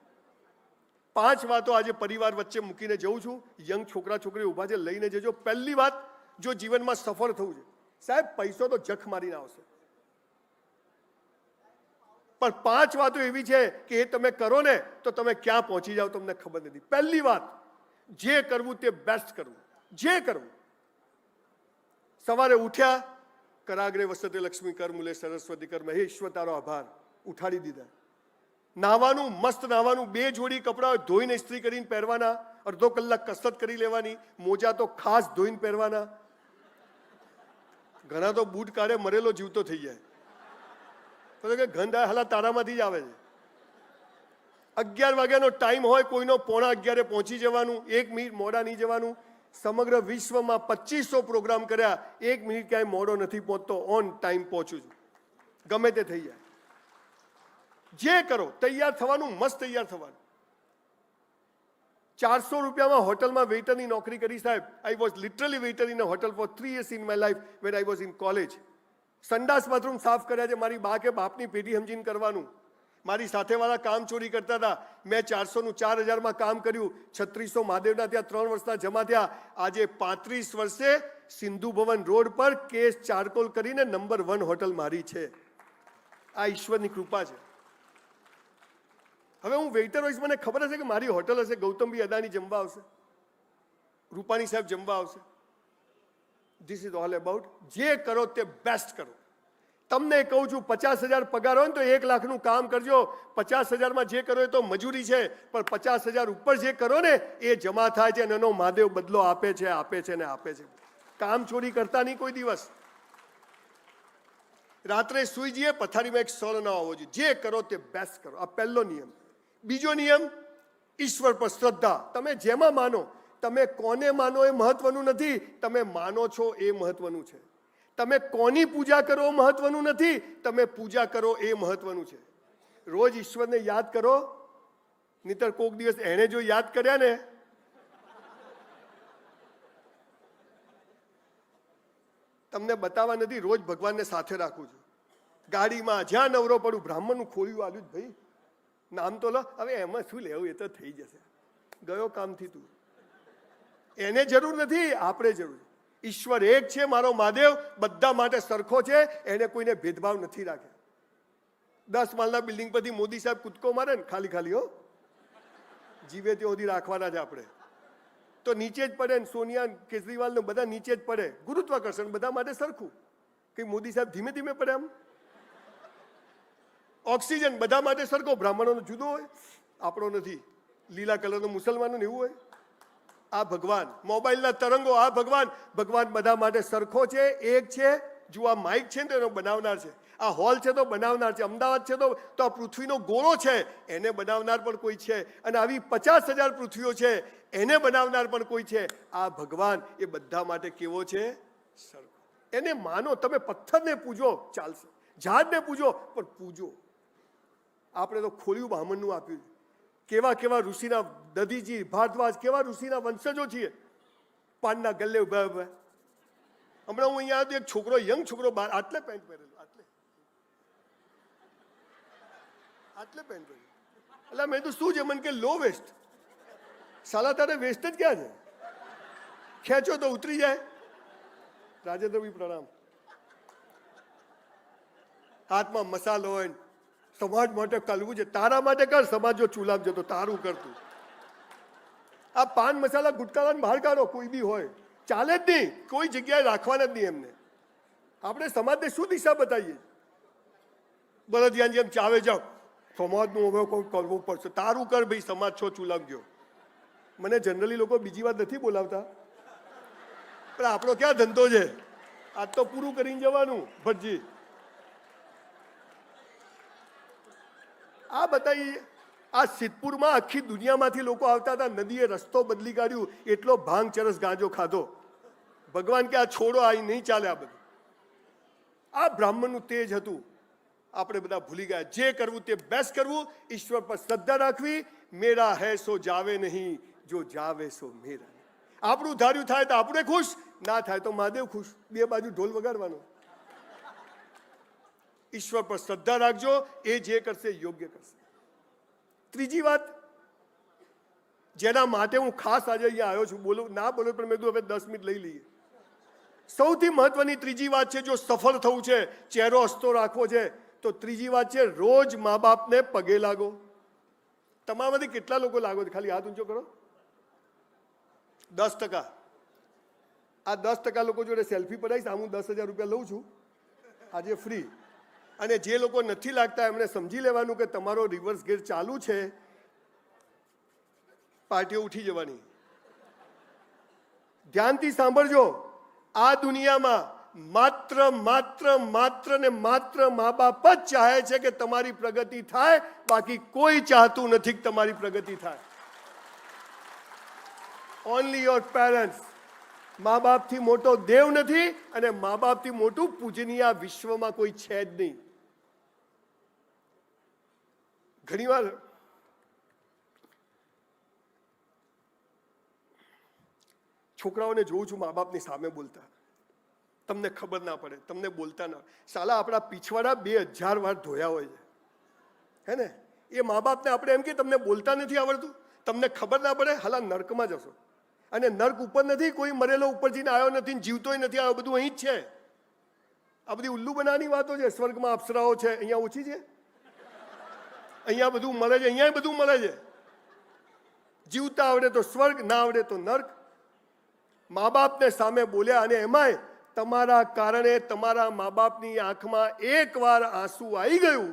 B: 5 વાતો આજે પરિવાર વચ્ચે મૂકીને જઉં છું. યંગ છોકરા છોકરી ઊભા છે, લઈને જજો. પહેલી વાત, જો જીવનમાં સફળ થવું છે સાહેબ, પૈસો તો જખ મારીને આવશે, પણ 5 વાતો એવી છે કે એ તમે કરો ને તો તમે ક્યાં પહોંચી જાઓ તમને ખબર નથી. પહેલી વાત, જે કરવું તે બેસ્ટ કરવું. જે કરવું. સવારે ઉઠ્યા, કરાગ્રે વસતે લક્ષ્મી, કર મૂલે સરસ્વતી, કર મહેશ્વર તારો આભાર. ઉઠાડી દીધા. નાવાનું, મસ્ત નાવાનું. 2 જોડી કપડાં ધોઈને ઇસ્ત્રી કરીને પહેરવાના. અડધો કલાક કસરત કરી લેવાની. મોજા તો ખાસ ધોઈને પહેરવાના. ઘણા તો બૂટ કાઢે મરેલો જીવતો થઈ જાય. તો કે ગંધ હાલા તારામાંથી જ આવે છે. 11 વાગ્યાનો ટાઈમ હોય કોઈનો, 11:15 પહોંચી જવાનું. 1 મિનિટ મોડા નહીં જવાનું. સમગ્ર વિશ્વમાં 2500 પ્રોગ્રામ કર્યા, 1 મિનિટ ક્યાંય મોડો નથી પહોંચતો. ઓન ટાઈમ પહોંચું છું, ગમે તે થઈ જાય. જે કરો તૈયાર થવાનું, મસ્ત તૈયાર થવાનું. 400 રૂપિયામાં હોટલમાં વેઇટરની નોકરી કરી સાહેબ. I was literally waiter in a hotel for 3 years in my life when I was in college. સંડાસ બાથરૂમ સાફ કર્યા છે મારી બા કે બાપની પેઢી સમજીને કરવાનું. મારી સાથેવાળા કામ ચોરી કરતા હતા. મેં 400નું 4000માં કામ કર્યું. 3600 મહાદેવના ત્યાં 3 વર્ષના જમા થયા. આજે 35 વર્ષે સિંધુ ભવન રોડ પર કેસ ચારકોલ કરીને નંબર 1 હોટલ મારી છે. આ ઈશ્વરની કૃપા છે. હવે હું વેઇટર હોઈશ, મને ખબર હશે કે મારી હોટલ હશે, ગૌતમભાઈ અદાણી જમવા આવશે, રૂપાણી સાહેબ જમવા આવશે. ધીસ ઇઝ ઓલ અબાઉટ જે કરો તે બેસ્ટ કરો. તમને કહું છું 50,000 પગાર હોય ને તો 1 લાખનું કામ કરજો. 50,000માં જે કરો એ તો મજૂરી છે, પણ 50,000 ઉપર જે કરો ને એ જમા થાય છે અને એનો મહાદેવ બદલો આપે છે, આપે છે ને આપે છે. કામ ચોરી કરતા નહીં કોઈ દિવસ. રાત્રે સુઈ જઈએ પથારીમાં એક સર ના હોવો જોઈએ. જે કરો તે બેસ્ટ કરો. આ પહેલો નિયમ. બીજો નિયમ, ઈશ્વર પર શ્રદ્ધા. તમે જેમાં માનો, તમે કોને માનો એ મહત્વનું નથી, તમે માનો છો એ મહત્વનું છે. તમે કોની પૂજા કરો મહત્વનું નથી, તમે પૂજા કરો એ મહત્વનું છે. રોજ ઈશ્વરને યાદ કરો, નહીતર કોક દિવસ એને જો યાદ કર્યા ને તમને બતાવવા નથી. રોજ ભગવાનને સાથે રાખું છું. ગાડીમાં જ્યાં નવરો પડું બ્રાહ્મણનું ખોલ્યું આલ્યું ભાઈ નામ તો લો. હવે એમાં શું લેવું, એ તો થઈ જશે, ગયો કામથી તું. એને જરૂર નથી, આપણે જરૂર. ઈશ્વર એક છે, મારો મહાદેવ બધા માટે સરખો છે. એને કોઈને ભેદભાવ નથી રાખ્યા. 10 માળના બિલ્ડિંગ પરથી મોદી સાહેબ કૂદકો મારે ને ખાલી ખાલી હો, જીવે ત્યાં સુધી રાખવાના છે આપણે તો નીચે જ પડે ને. સોનિયા કેજરીવાલ ને બધા નીચે જ પડે. ગુરુત્વાકર્ષણ બધા માટે સરખું. કે મોદી સાહેબ ધીમે ધીમે પડે આમ. ઓક્સિજન બધા માટે સરખો. બ્રાહ્મણોનો જુદો હોય, આપણો નથી. લીલા કલરનો મુસલમાનો એવું હોય. આ ભગવાન. મોબાઈલના તરંગો, આ ભગવાન. ભગવાન બધા માટે સરખો છે, એક છે. જો આ માઇક છે ને તો એનો બનાવનાર છે. આ હોલ છે તો બનાવનાર છે. અમદાવાદ છે તો આ પૃથ્વીનો ગોળો છે, એને બનાવનાર પણ કોઈ છે. અને આવી 50,000 પૃથ્વીઓ છે, એને બનાવનાર પણ કોઈ છે. આ ભગવાન એ બધા માટે કેવો છે? સરખો. એને માનો. તમે પથ્થરને પૂજો ચાલશે, ઝાડને પૂજો પણ પૂજો. આપણે તો ખોલ્યું બ્રાહ્મણનું આપ્યું. કેવા કેવા ઋષિના, દધીજી, ભારદ્વાજ, કેવા ઋષિના વંશજો છીએ. પાનના ગલ્લે ઉભા ઉભા. હમણાં હું અહીંયા આવ્યો, એક છોકરો, યંગ છોકરો, બહાર આટલે પેન્ટ પહેરેલું, આટલે પેન્ટ પહેરેલું. એટલે મેં તો શું છે, મને કે લો વેસ્ટ. સાલા તારે વેસ્ટ જ ક્યાં છે? ખેંચો તો ઉતરી જાય. રાજેન્દ્રભાઈ પ્રણામ. હાથમાં મસાલો હોય, સમાજ માટે કલવું છે. તારા માટે કર, સમાજ જો ચૂલામ જતો તારું કરતું. આ પાન મસાલા ગુટકાવાન બહાર કાઢો, કોઈ બી હોય, ચાલે જ નહીં. કોઈ જગ્યાએ રાખવાના જ નહીં એમને. આપણે સમાજને શું દિશા બતાવીએ? બળદિયાની જેમ ચાવે જાવ, સમાજનું હવે કોઈ કરવું પડશે. તારું કર ભાઈ, સમાજ છો ચૂલામ જો. મને જનરલી લોકો બીજી વાત નથી બોલાવતા, પણ આપણો ક્યાં ધંધો છે? આજ તો પૂરું કરીને જવાનું. ભટજી આ બતાવી. આ સિદ્ધપુરમાં આખી દુનિયામાંથી લોકો આવતા હતા. નદીએ રસ્તો બદલી કાઢ્યું. એટલો ભાંગ ચરસ ગાંજો ખાધો. ભગવાન કે આ છોડો, આ નહીં ચાલે. આ બધું આ બ્રાહ્મણનું તેજ હતું. આપણે બધા ભૂલી ગયા. જે કરવું તે બેસ્ટ કરવું. ઈશ્વર પર શ્રદ્ધા રાખવી. મેરા હૈ સો જાવે નહીં, જો જાવે સો મેરા. આપણું ધાર્યું થાય તો આપણે ખુશ, ના થાય તો મહાદેવ ખુશ. બે બાજુ ઢોલ વગાડવાનો. ઈશ્વર પર શ્રદ્ધા રાખજો. એ જે કરશે યોગ્ય કરશે. ત્રીજી વાત જેના માટે હું ખાસ આજે અહીંયા આવ્યો છું, બોલું ના બોલું પણ મેં કીધું હવે 10 મિનિટ લઈ લઈએ. સૌથી મહત્વની ત્રીજી વાત છે, જો સફળ થવું છે, ચહેરો હસતો રાખવો છે, તો ત્રીજી વાત છે, રોજ મા બાપને પગે લાગો. તમારામાંથી કેટલા લોકો લાગો છો? ખાલી હાથ ઊંચો કરો. 10%. આ 10% લોકો જોડે સેલ્ફી પડાવીશ. હું 10,000 રૂપિયા લઉં છું આજે ફ્રી. અને જે લોકો નથી લાગતા એમણે સમજી લેવાનું કે તમારો રિવર્સ ગેર ચાલુ છે, પાર્ટીઓ ઉઠી જવાની. ધ્યાનથી સાંભળજો. આ દુનિયામાં માત્ર માત્ર માત્ર ને માત્ર મા બાપ જ ચાહે છે કે તમારી પ્રગતિ થાય. બાકી કોઈ ચાહતું નથી કે તમારી પ્રગતિ થાય. Only your parents. મા બાપથી મોટો દેવ નથી અને મા બાપથી મોટું પૂજનીય વિશ્વમાં કોઈ છે જ નહીં. ઘણીવાર છોકરાઓને જોઉં છું મા બાપની સામે બોલતા, તમને ખબર ના પડે, તમને બોલતા ના, સાલા આપણા પીછવાડા 2000 વાર ધોયા હોય છે, હે ને? એ મા બાપને આપણે એમ કે તમને બોલતા નથી આવડતું, તમને ખબર ના પડે, હાલા નર્કમાં જશો. અને નર્ક ઉપર નથી, કોઈ મરેલો ઉપર જઈને આવ્યો નથી, જીવતોય નથી આવ્યો, બધું અહીં જ છે. આ બધી ઉલ્લુ બનાવવાની વાતો છે. સ્વર્ગમાં અપ્સરાઓ છે, અહીંયા ઓછી છે? અહીંયા બધું મળે છે, અહીંયા બધું મળે છે. જીવતા આવડે તો સ્વર્ગ, ના આવડે તો નર્ક. મા બાપને સામે બોલ્યા, અને એમાંય તમારા કારણે તમારા મા બાપની આંખમાં એકવાર આંસુ આવી ગયું,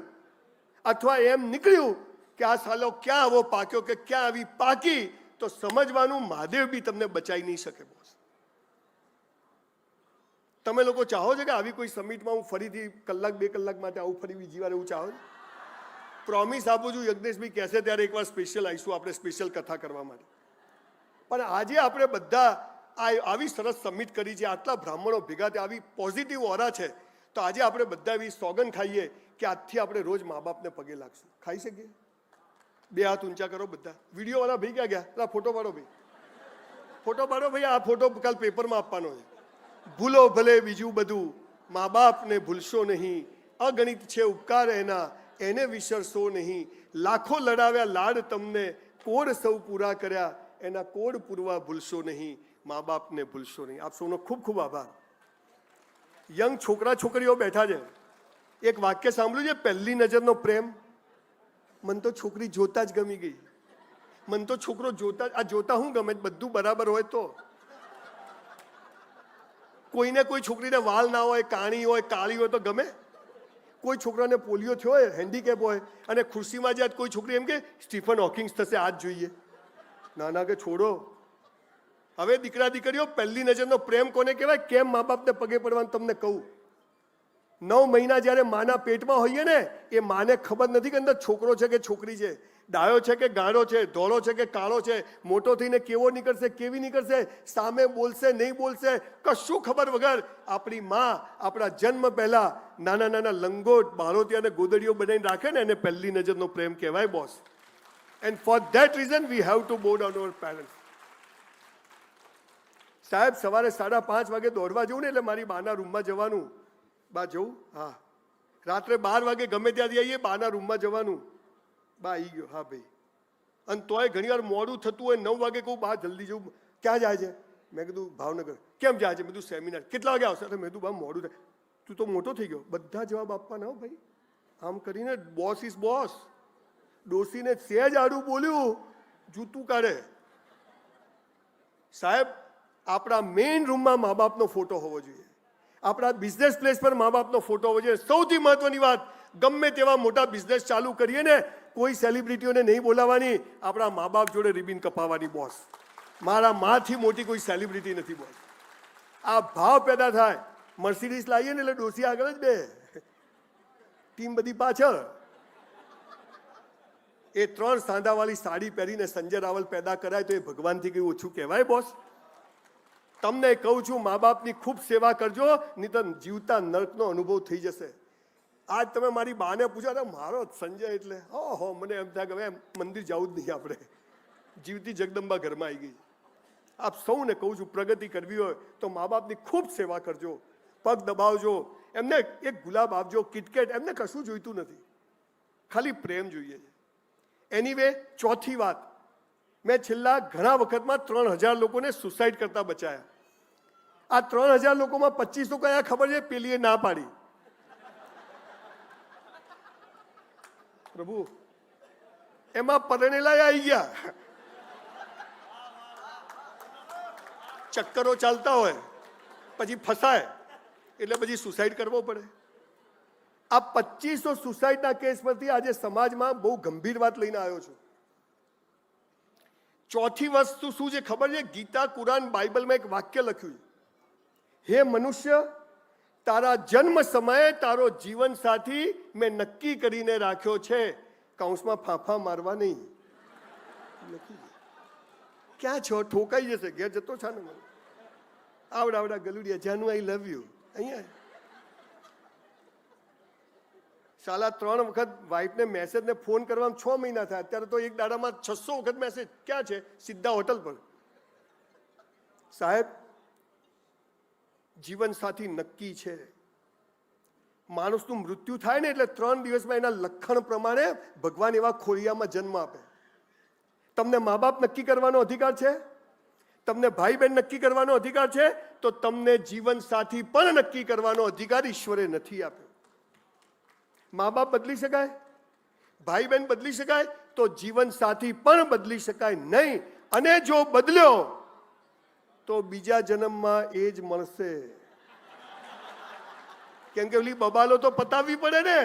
B: અથવા એમ નીકળ્યું કે આ સાલો ક્યાં આવો પાક્યો, કે ક્યાં આવી પાકી, તો સમજવાનું મહાદેવ બી તમને બચાવી નહીં શકે. બોસ, તમે લોકો ચાહો છો કે આવી કોઈ સમિટમાં હું ફરીથી કલાક 2 કલાક માટે આવું ફરી બીજી વાર એવું ચાહો? પ્રોમિસ આપું છું, યજ્ઞેશભાઈ કહેશે ત્યારે એકવાર સ્પેશિયલ આવીશું આપણે, સ્પેશિયલ કથા કરવા માટે. પણ આજે આપણે બધા આવી સરસ સમિટ કરી છે, આટલા બ્રાહ્મણો ભેગા થયા, આવી પોઝિટિવ ઓરા છે, તો આજે આપણે બધા એવી સોગન ખાઈએ કે આજથી આપણે રોજ મા બાપને પગે લાગશું. ખાઈ શકીએ? 2 હાથ ઊંચા કરો બધા. વિડીયો વાળા ભાઈ ક્યાં ગયા? પેલા ફોટો પાડો ભાઈ, ફોટો પાડો ભાઈ. આ ફોટો કાલ પેપરમાં આપવાનો છે. ભૂલો ભલે બીજું બધું, મા બાપને ભૂલશો નહીં, અગણિત છે ઉપકાર એના, એને વિસરશો નહીં. લાખો લડાવ્યા લાડ તમને, કોડ સૌ પૂરા કર્યા, એના કોડ પૂરવા ભૂલશો નહીં. મા બાપને ભૂલશો નહીં. આપ સૌનો ખૂબ ખૂબ આભાર. યંગ છોકરા છોકરીઓ બેઠા છે. એક વાક્ય સાંભળ્યું છે, પહેલી નજરનો પ્રેમ. મને તો છોકરી જોતા જ ગમી ગઈ, મને તો છોકરો જોતા, આ જોતા હું ગમે, બધું બરાબર હોય તો. કોઈને કોઈ છોકરીને વાલ ના હોય, કાણી હોય, કાળી હોય તો ગમે? કોઈ છોકરાને પોલિયો થયો હોય, હેન્ડીકેપ હોય, અને ખુરશીમાં જે કોઈ છોકરી એમ કે સ્ટીફન હોકિંગ્સ થશે, આ જ જોઈએ. ના ના, કે છોડો. હવે દીકરા દીકરીઓ, પહેલી નજરનો પ્રેમ કોને કહેવાય? કેમ મા બાપને પગે પડવાનું તમને કહું. 9 મહિના જ્યારે માના પેટમાં હોઈએ ને, એ માને ખબર નથી કે અંદર છોકરો છે કે છોકરી છે, ડાયો છે કે ગાળો છે, ધોળો છે કે કાળો છે, મોટો થઈને કેવો નીકળશે, કેવી નીકળશે, સામે બોલશે નહીં બોલશે, કશું ખબર વગર આપણી માં આપણા જન્મ પહેલા નાના નાના લંગોટ, બાળોતિયા અને ગોદડીઓ બનાવીને રાખે ને, એને પહેલી નજરનો પ્રેમ કહેવાય, boss. And for that reason we have to બોવ ડાઉન અવર પેરેન્ટ્સ. સાહેબ, સવારે 5:30 વાગે દોડવા જવું ને, એટલે મારી બાના રૂમમાં જવાનું. બા જવું? હા. રાત્રે 12 વાગે ગમે ત્યાંથી આવીએ, બાના રૂમમાં જવાનું. બા આવી ગયો? હા ભાઈ. અને તોય ઘણીવાર મોડું થતું હોય, 9 વાગે કહું, બા જલ્દી જવું. ક્યાં જાય છે? મેં કીધું ભાવનગર. કેમ જાય છે? મેં કીધું સેમિનાર. કેટલા વાગે આવશે? મેં કીધું બા મોડું થાય. તું તો મોટો થઈ ગયો, બધા જવાબ આપવાના હો ભાઈ. આમ કરીને બોસ ઇઝ બોસ. ડોસીને સહેજ આડું બોલ્યું, જૂતું કાઢે. સાહેબ, આપણા મેઇન રૂમમાં મા બાપનો ફોટો હોવો જોઈએ. આપણા બિઝનેસ પ્લેસ પર મા બાપનો ફોટો હોવો જોઈએ. સૌથી મહત્વની વાત, ગમે તેવા મોટા બિઝનેસ ચાલુ કરીએ ને, કોઈ સેલિબ્રિટીઓને નહીં બોલાવવાની, આપણા મા બાપ જોડે રિબિન કપાવવાની. બોસ, મારા માથી મોટી કોઈ સેલિબ્રિટી નથી. બોસ, આ ભાવ પેદા થાય. મર્સિડીઝ લાવીએ ને એટલે ડોસી આગળ જ બે, ટીમ બધી પાછળ. એ 3 સાંધાવાળી સાડી પહેરીને સંજય રાવલ પેદા કરાય તો એ ભગવાનથી કંઈ ઓછું કહેવાય? બોસ, તમને કહું છું, મા બાપની ખૂબ સેવા કરજો, નહીં તો જીવતા નર્કનો અનુભવ થઈ જશે. આજ તમે મારી બાને પૂછ્યા, મારો સંજય એટલે ઓહો, મને એમ થાય કે હવે મંદિર જવું જ નહીં આપણે. જીવતી જગદંબા ઘરમાં આવી ગઈ. આપ સૌને કહું છું, પ્રગતિ કરવી હોય તો મા બાપની ખૂબ સેવા કરજો, પગ દબાવજો, એમને એક ગુલાબ આપજો, કિટકેટ, એમને કશું જોઈતું નથી, ખાલી પ્રેમ જોઈએ છે. એનીવે, ચોથી વાત, મેં છેલ્લા ઘણા વખતમાં 3000 લોકોને સુસાઇડ કરતા બચાયા. આ 3000 લોકોમાં 25 કયા ખબર છે? પેલીએ ના પાડી. પ્રભુ, એમાં પરણેલા આવી ગયા. ચક્કરો ચાલતા હોય, પછી ફસાય, એટલે પછી સુસાઇડ કરવો પડે. આ 2500 સુસાઇડના કેસ પરથી આજે સમાજમાં બહુ ગંભીર વાત લઈને આવ્યો છું. ચોથી વસ્તુ શું છે ખબર છે? ગીતા, કુરાન, બાઇબલમાં એક વાક્ય લખ્યું છે, હે મનુષ્ય, તારા જન્મ સમયે તારો જીવન સાથી મેં નક્કી કરીને રાખ્યો છે, કૌંસમાં ફાંફા મારવા નહીં. ક્યાં છો? ઠોકાઈ જશે, ઘેર જતો છે ને. આવડા ગલુડિયા, જાનુ આઈ લવ યુ. અહીંયા સાલા 3 વખત વાઈફને મેસેજ ને ફોન કરવામાં 6 મહિના થાય. અત્યારે તો એક દાડામાં 600 વખત મેસેજ. ક્યાં છે? સીધા હોટલ પર. સાહેબ, જીવનસાથી નક્કી છે. માણસનું મૃત્યુ થાય ને એટલે 3 દિવસમાં એના લક્ષણ પ્રમાણે ભગવાન એવા ખોડિયામાં જન્મ આપે. તમને મા બાપ નક્કી કરવાનો અધિકાર છે, તમને ભાઈ બહેન નક્કી કરવાનો અધિકાર છે, તો તમને જીવન સાથી પણ નક્કી કરવાનો અધિકાર ઈશ્વરે નથી આપ્યો. મા બાપ બદલી શકાય, ભાઈ બહેન બદલી શકાય, તો જીવન સાથી પણ બદલી શકાય નહીં. અને જો બદલ્યો તો બીજા જન્મમાં એ જ મળશે. કેમ કે ઓલી બબાલો તો પતાવવી પડે ને.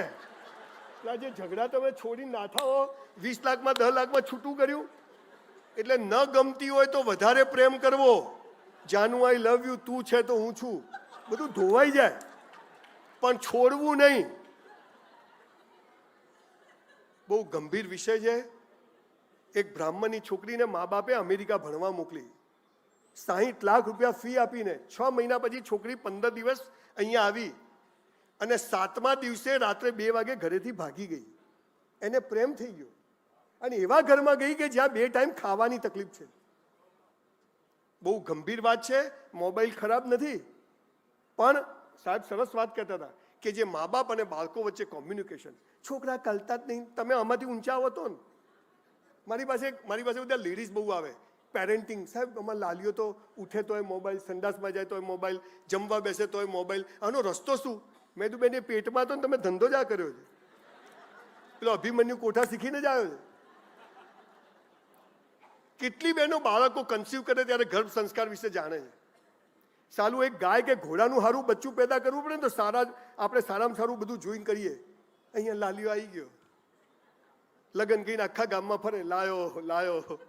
B: જે ઝઘડા તમે છોડી ના થાઓ, 20 લાખમાં 10 લાખમાં છૂટું કર્યું એટલે ન ગમતી હોય તો વધારે પ્રેમ કરવો. જાનુ આઈ લવ યુ, તું છે તો હું છું, બધું ધોવાઈ જાય, પણ છોડવું નહીં. બહુ ગંભીર વિષય છે. એક બ્રાહ્મણની છોકરીને મા બાપે અમેરિકા ભણવા મોકલી. 60 લાખ રૂપિયા ફી આપીને 6 મહિના પછી છોકરી 15 દિવસ અહીંયા આવી અને 7મા દિવસે રાત્રે 2 વાગે ઘરેથી ભાગી ગઈ. એને પ્રેમ થઈ ગયો અને એવા ઘરમાં ગઈ કે જ્યાં 2 ટાઈમ ખાવાની તકલીફ છે. બહુ ગંભીર વાત છે. મોબાઈલ ખરાબ નથી, પણ સાહેબ સરસ વાત કહેતા હતા કે જે મા બાપ અને બાળકો વચ્ચે કોમ્યુનિકેશન, છોકરા કલતા જ નહીં. તમે આમાંથી ઊંચા આવો તો ને. મારી પાસે બધા લેડીઝ બહુ આવે. પેરેન્ટિંગ, સાહેબ અમારા લાલીઓ તો ઉઠે તોય મોબાઈલ, સંડાસમાં જાય તોય મોબાઈલ, જમવા બેસે તોય મોબાઈલ. આનો રસ્તો શું? મેં તો બેન એ પેટમાં તો તમે ધંધો જ આ કર્યો છે. પેલો અભિમન્યુ કોઠા શીખીને જ આવ્યો છે. કેટલી બહેનો બાળકો કન્સીવ કરે ત્યારે ગર્ભ સંસ્કાર વિશે જાણે છે. સાલું એક ગાય કે ઘોડાનું સારું બચ્ચું પેદા કરવું પડે ને તો આપણે સારામાં સારું બધું જોઈને કરીએ. અહીંયા લાલીઓ આવી ગયો, લગ્ન કરીને આખા ગામમાં ફરે, લાયો લાયો.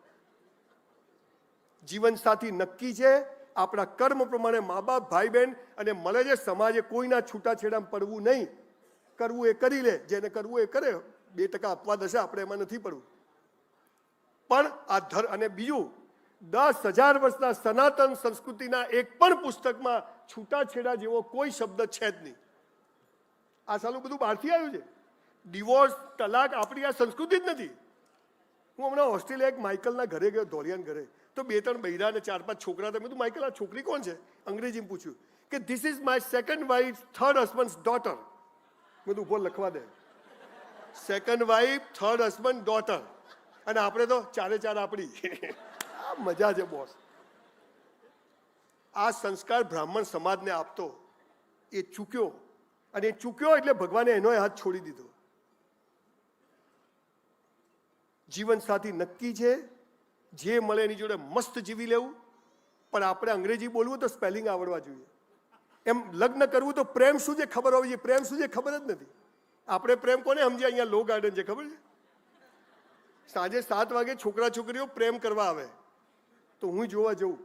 B: જીવન સાથી નક્કી છે. આપણા કર્મ પ્રમાણે મા બાપ, ભાઈ બહેન અને મળે છે સમાજે. કોઈના છૂટાછેડામાં પડવું નહીં. કરવું એ કરી લે, જેને કરવું એ કરે. 2% અપવાદ હશે, આપણે એમાં નથી પડવું. પણ આ અને બીજું, 10,000 વર્ષના સનાતન સંસ્કૃતિના એક પણ પુસ્તકમાં છૂટાછેડા જેવો કોઈ શબ્દ છે જ નહીં. આ સાલું બધું બહારથી આવ્યું છે. ડિવોર્સ, તલાક આપણી આ સંસ્કૃતિ જ નથી. હું હમણાં ઓસ્ટ્રેલિયા એક માઇકલના ઘરે ગયો, ધોરિયાન ઘરે. તો 2-3 બૈરા અને 4-5 છોકરા. તમે કીધું માઇકલ આ છોકરી કોણ છે? અંગ્રેજીમાં પૂછ્યું કે this is my second wife, third husband daughter. બધું ઉભો લખવા દે. Second wife, third husband daughter. અને આપણે તો 4 આપણી. આ મજા છે બોસ. આ સંસ્કાર બ્રાહ્મણ સમાજને આપતો એ ચૂક્યો, અને એ ચૂક્યો એટલે ભગવાને એનો હાથ છોડી દીધો. જીવન સાથી નક્કી છે. જે મળે એની જોડે મસ્ત જીવી લેવું. પણ આપણે અંગ્રેજી બોલવું તો સ્પેલિંગ આવડવા જોઈએ. એમ લગ્ન કરવું તો પ્રેમ શું છે ખબર હોવી જોઈએ. પ્રેમ શું છે ખબર જ નથી. આપણે પ્રેમ કોને સમજે? અહીંયા લો ગાર્ડન છે, ખબર છે? સાંજે 7 વાગે છોકરા છોકરીઓ પ્રેમ કરવા આવે તો હું જોવા જઉં.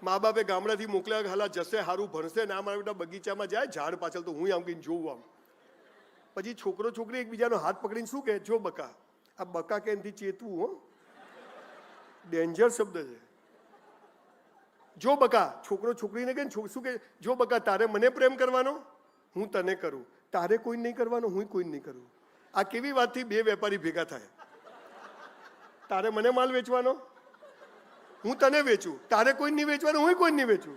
B: મા બાપે ગામડાથી મોકલ્યા, હાલા જશે, સારું ભણશે ના, મારા બેટા બગીચામાં જાય ઝાડ પાછળ, તો હું આમ કહીને જોઉં આમ. પછી છોકરો છોકરી એકબીજાનો હાથ પકડીને શું કહે? જો બકા. આ બકા કે એનાથી ચેતવું. હો, ડેન્જર શબ્દ છે. જો બકા. છોકરો છોકરીને કહે શું કે? જો બકા, તારે મને પ્રેમ કરવાનો, હું તને કરું. તારે કોઈ નહીં કરવાનો, હું કોઈ નહીં કરું. આ કેવી વાતથી 2 વેપારી ભેગા થાય? તારે મને માલ વેચવાનો, હું તને વેચું. તારે કોઈ નહીં વેચવાનું, હું કોઈ નહીં વેચું.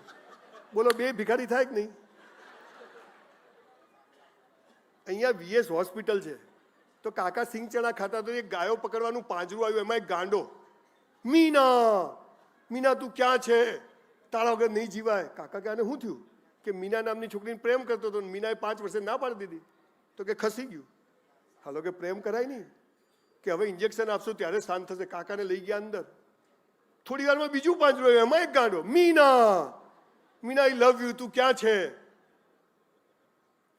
B: બોલો, 2 ભિખારી થાય કે નહીં? અહીંયા VS હોસ્પિટલ છે, તો કાકા સિંગ ચણા ખાતા તો એક ગાયો પકડવાનું પાંજરું આવ્યું, એમાં એક ગાંડો. મીના, મીના તું ક્યાં છે? તારા વગર નહીં જીવાય. કાકા કે આને શું થયું? કે મીના નામની છોકરીને પ્રેમ કરતો હતો, મીનાએ 5 વર્ષે ના પાડી દીધી. તો કે ખસી ગયું. હાલો કે પ્રેમ કરાય નહીં, કે હવે ઇન્જેક્શન આપશો ત્યારે શાંત થશે. કાકાને લઈ ગયા અંદર. થોડી વારમાં બીજું પાંજરું આવ્યું, એમાં એક ગાંડો. મીના, મીના આઈ લવ યુ, તું ક્યાં છે?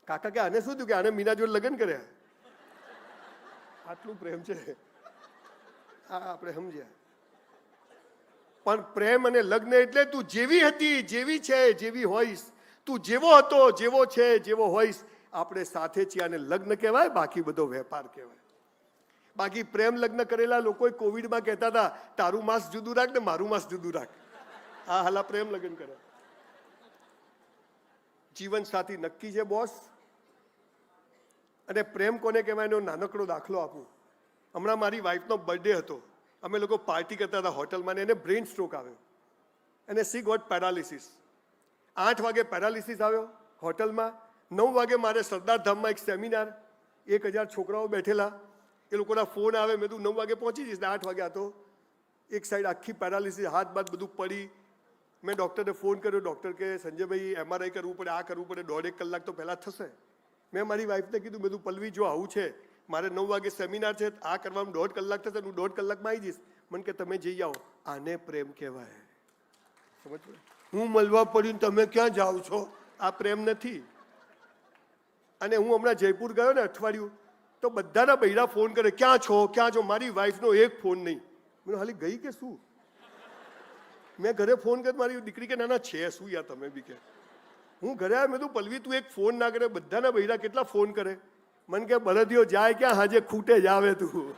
B: કાકા કે આને શું થયું? કે આને મીના જોડે લગ્ન કર્યા. આટલું પ્રેમ છે. આ આપણે સમજ્યા. પણ પ્રેમ અને લગ્ન એટલે તું જેવી હતી, જેવી છે, જેવી હોઈશ. તું જેવો હતો, જેવો છે, જેવો હોઈશ. આપણે સાથે છીએ, આને લગ્ન કહેવાય. બાકી બધો વેપાર કહેવાય. બાકી પ્રેમ લગ્ન કરેલા લોકો કોવિડમાં કહેતા હતા, તારું માંસ જુદું રાખ ને મારું માંસ જુદું રાખ. આ હાલા પ્રેમ લગ્ન કરે. જીવન સાથી નક્કી છે બોસ. અને પ્રેમ કોને કહેવાય એનો નાનકડો દાખલો આપું. હમણાં મારી વાઈફનો બર્થડે હતો. અમે લોકો પાર્ટી કરતા હતા હોટલમાં, ને એને બ્રેઇન સ્ટ્રોક આવ્યો અને સી ગોટ પેરાલિસિસ. 8 વાગે પેરાલિસિસ આવ્યો હોટલમાં. 9 વાગે મારે સરદાર ધામમાં એક સેમિનાર, 1000 છોકરાઓ બેઠેલા, એ લોકોના ફોન આવે. મેં કીધું 9 વાગે પહોંચી જઈશ. 8 વાગ્યા તો એક સાઈડ આખી પેરાલિસિસ, હાથ બાદ બધું પડી. મેં ડૉક્ટરને ફોન કર્યો. ડૉક્ટર કે સંજયભાઈ MRI કરવું પડે, આ કરવું પડે, 1.5 કલાક તો પહેલાં થશે. મેં મારી વાઈફને કીધું, મેં કીધું પલ્લવી જો આવું છે, મારે 9 વાગે સેમિનાર છે, આ કરવામાં 1.5 કલાક થશે, હું 1.5 કલાકમાં આવી જઈશ. મને કે તમે જઈ આવો. આને પ્રેમ કહેવાય. સમજ પડે? હું મળવા પડ્યું તમે ક્યાં જાઓ છો, આ પ્રેમ નથી. અને હું હમણાં જયપુર ગયો ને અઠવાડિયું, તો બધાના બૈરા ફોન કરે, ક્યાં છો ક્યાં છો. મારી વાઈફનો એક ફોન નહીં. મેં હાલી ગઈ કે શું? મેં ઘરે ફોન કર્યો, મારી દીકરી કે ના છે શું યાર તમે બી કે. હું ઘરે આવ્યો, મેં તું પલ્લવી તું એક ફોન ના કરે, બધાના બૈરા કેટલા ફોન કરે. મને કે બળદિયો જાય ક્યાં, હાજે ખૂટે જ આવે તું.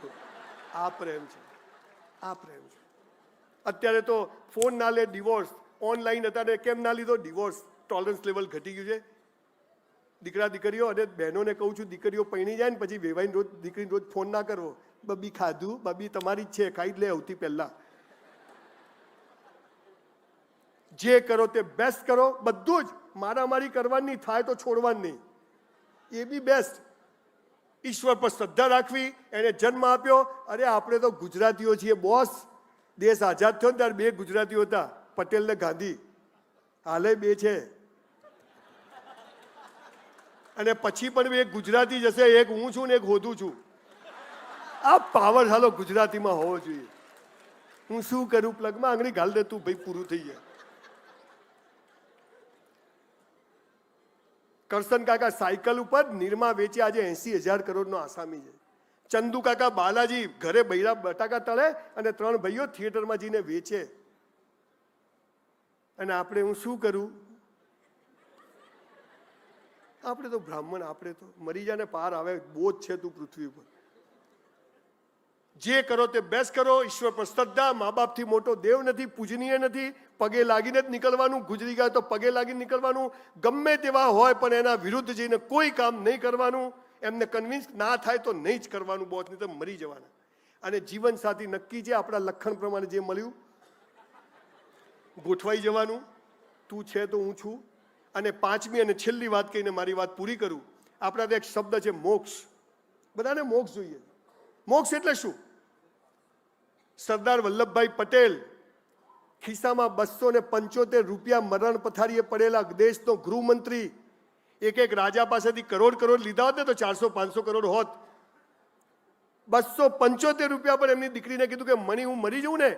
B: આ પ્રેમ છે, આ પ્રેમ છે. અત્યારે તો ફોન ના લે ડિવોર્સ. ઓનલાઈન હતા ને કેમ ના લીધો? ડિવોર્સ ટોલરન્સ લેવલ ઘટી ગયું છે. દીકરા દીકરીઓ અને બહેનોને કહું છું, દીકરીઓ પૈણી જાય ને પછી વેવાઈને રોજ દીકરીને રોજ ફોન ના કરવો. બબી ખાધું, બબી તમારી જ છે, ખાઈ જ લે આવતી પહેલા. જે કરો તે બેસ્ટ કરો. બધું જ મારામારી કરવાની થાય તો છોડવાની નહીં, એ બી બેસ્ટ. ઈશ્વર પર શ્રદ્ધા રાખવી, એને જન્મ આપ્યો. અરે આપણે તો ગુજરાતીઓ છીએ બોસ. દેશ આઝાદ થયો ને ત્યારે 2 ગુજરાતીઓ હતા, પટેલ ને ગાંધી. હાલે 2 છે. અને પછી પણ એક ગુજરાતી જશે, એક હું છું ને એક હોધું છું. આ પાવર હાલો ગુજરાતીમાં હોવો જોઈએ. હું શું કરું, પ્લગમાં આંગળી ઘાલ દે તું ભાઈ, પૂરું થઈ જાય. કરશન કાકા સાયકલ ઉપર નિરમા વેચે, આજે 80,000 કરોડનો આસામી છે. ચંદુ કાકા બાલાજી ઘરે બૈરા બટાકા તળે અને 3 ભાઈઓ થિયેટરમાં જઈને વેચે. અને આપણે હું શું કરું? આપણે તો બ્રાહ્મણ, આપણે તો મરી જાય ને પાર આવે, બોજ છે તું પૃથ્વી ઉપર. જે કરો તે બેસ્ટ કરો. ઈશ્વર પર શ્રદ્ધા. મા બાપથી મોટો દેવ નથી, પૂજનીય નથી. પગે લાગીને જ નીકળવાનું. ગુજરી ગયા તો પગે લાગીને નીકળવાનું. ગમે તેવા હોય પણ એના વિરુદ્ધ જઈને કોઈ કામ નહીં કરવાનું. એમને કન્વિન્સ ના થાય તો નહીં જ કરવાનું બોસ, નહીં તો મરી જવાના. અને જીવન સાથી નક્કી છે, આપણા લખણ પ્રમાણે જે મળ્યું ગોઠવાઈ જવાનું. તું છે તો હું છું. અને 5મી અને છેલ્લી વાત કહીને મારી વાત પૂરી કરું. આપણા એક શબ્દ છે મોક્ષ. બધાને મોક્ષ જોઈએ. મોક્ષ એટલે શું? સરદાર વલ્લભભાઈ પટેલ ખિસ્સામાં 275 રૂપિયા મરણ પથારીએ પડેલા દેશનો ગૃહમંત્રી, એક રાજા પાસેથી કરોડ લીધા હોત ને તો 400-500 કરોડ હોત. 275 રૂપિયા પર એમની દીકરીને કીધું કે મની હું મરી જઉં ને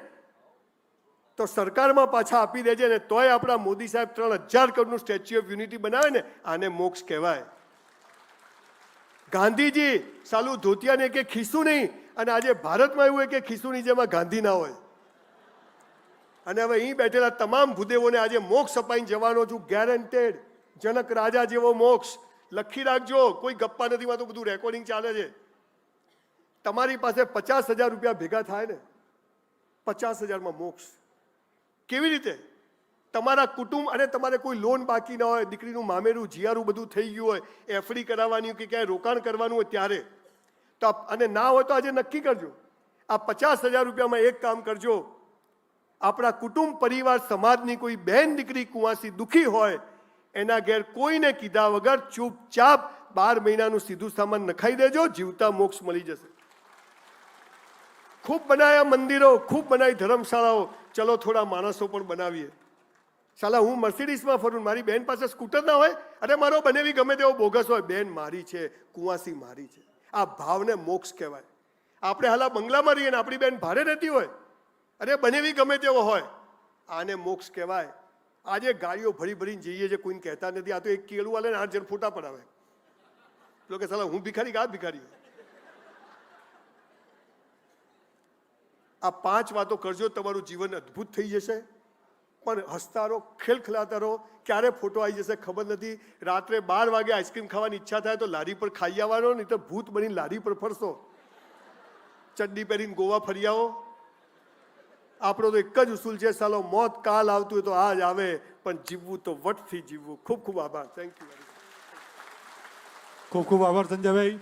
B: તો સરકારમાં પાછા આપી દેજે. ને તોય આપણા મોદી સાહેબ 3000 કરોડનું સ્ટેચ્યુ ઓફ યુનિટી બનાવે ને, આને મોક્ષ કહેવાય. ગાંધીજી સાલું ધોતિયાને કે ખિસ્સું નહીં, અને આજે ભારતમાં એવું કે ખિસ્સુની જેમાં ગાંધી ના હોય. અને હવે અહીં બેઠેલા તમામ ભૂદેવોને આજે મોક્ષ અપાઈને જવાનો છું, ગેરંટેડ. જનક રાજા જેવો મોક્ષ લખી રાખજો. કોઈ ગપ્પા નથી, માં તો બધું રેકોર્ડિંગ ચાલે છે. તમારી પાસે 50,000 રૂપિયા ભેગા થાય ને, 50,000માં મોક્ષ. કેવી રીતે? તમારા કુટુંબ અને તમારે કોઈ લોન બાકી ના હોય, દીકરીનું મામેરું જીયારું બધું થઈ ગયું હોય, એફડી કરાવવાની કે ક્યાંય રોકાણ કરવાનું હોય ત્યારે તો, અને ના હોય તો આજે નક્કી કરજો. આ 50,000 રૂપિયામાં એક કામ કરજો. આપણા કુટુંબ પરિવાર સમાજની કોઈ બહેન દીકરી કુંવાસી દુઃખી હોય, એના ઘેર કોઈને કીધા વગર ચૂપચાપ 12 મહિનાનું સીધું સામાન નખાઈ દેજો, જીવતા મોક્ષ મળી જશે. ખૂબ બનાવ્યા મંદિરો, ખૂબ બનાવી ધર્મશાળાઓ, ચલો થોડા માણસો પણ બનાવીએ. સાલા હું મર્સિડીઝમાં ફરું, મારી બેન પાસે સ્કૂટર ના હોય, અરે મારો બનેવી ગમે તેવો બોગસ હોય, બેન મારી છે, કુંવાસી મારી છે. આ ભાવને મોક્ષ કહેવાય. આપણે હાલા બંગલામાં રહીએ ને આપણી બેન ભારે રહેતી હોય, અરે બનેવી ગમે તેવો હોય, આને મોક્ષ કહેવાય. આજે ગાડીઓ ભરીને જઈએ છે, કોઈને કહેતા નથી. આ તો એક કેળું વાલે ને 8 જણ ફોટા પડાવે. લોકો સાલા હું ભિખારી કે આ ભિખારી. આ 5 વાતો કરજો, તમારું જીવન અદ્ભુત થઈ જશે. પણ હસતા રહો, ખેલખલાતા રહો. ક્યારે ફોટો આવી જશે ખબર નથી. રાત્રે 12 વાગે આઈસ્ક્રીમ ખાવાની ઈચ્છા થાય તો લારી પર ખાઈ આવવાનો, નહીં તો ભૂત બની લારી પર ફરશો. ચડ્ડી પહેરીને ગોવા ફરી આવો. આપણો તો એક જ ઉસૂલ છે, સાલો મોત કાલ આવતું હોય તો આજ આવે, પણ જીવવું તો વટથી જીવવું. ખૂબ ખૂબ આભાર. Thank you.
C: ખૂબ ખૂબ આભાર સંજયભાઈ.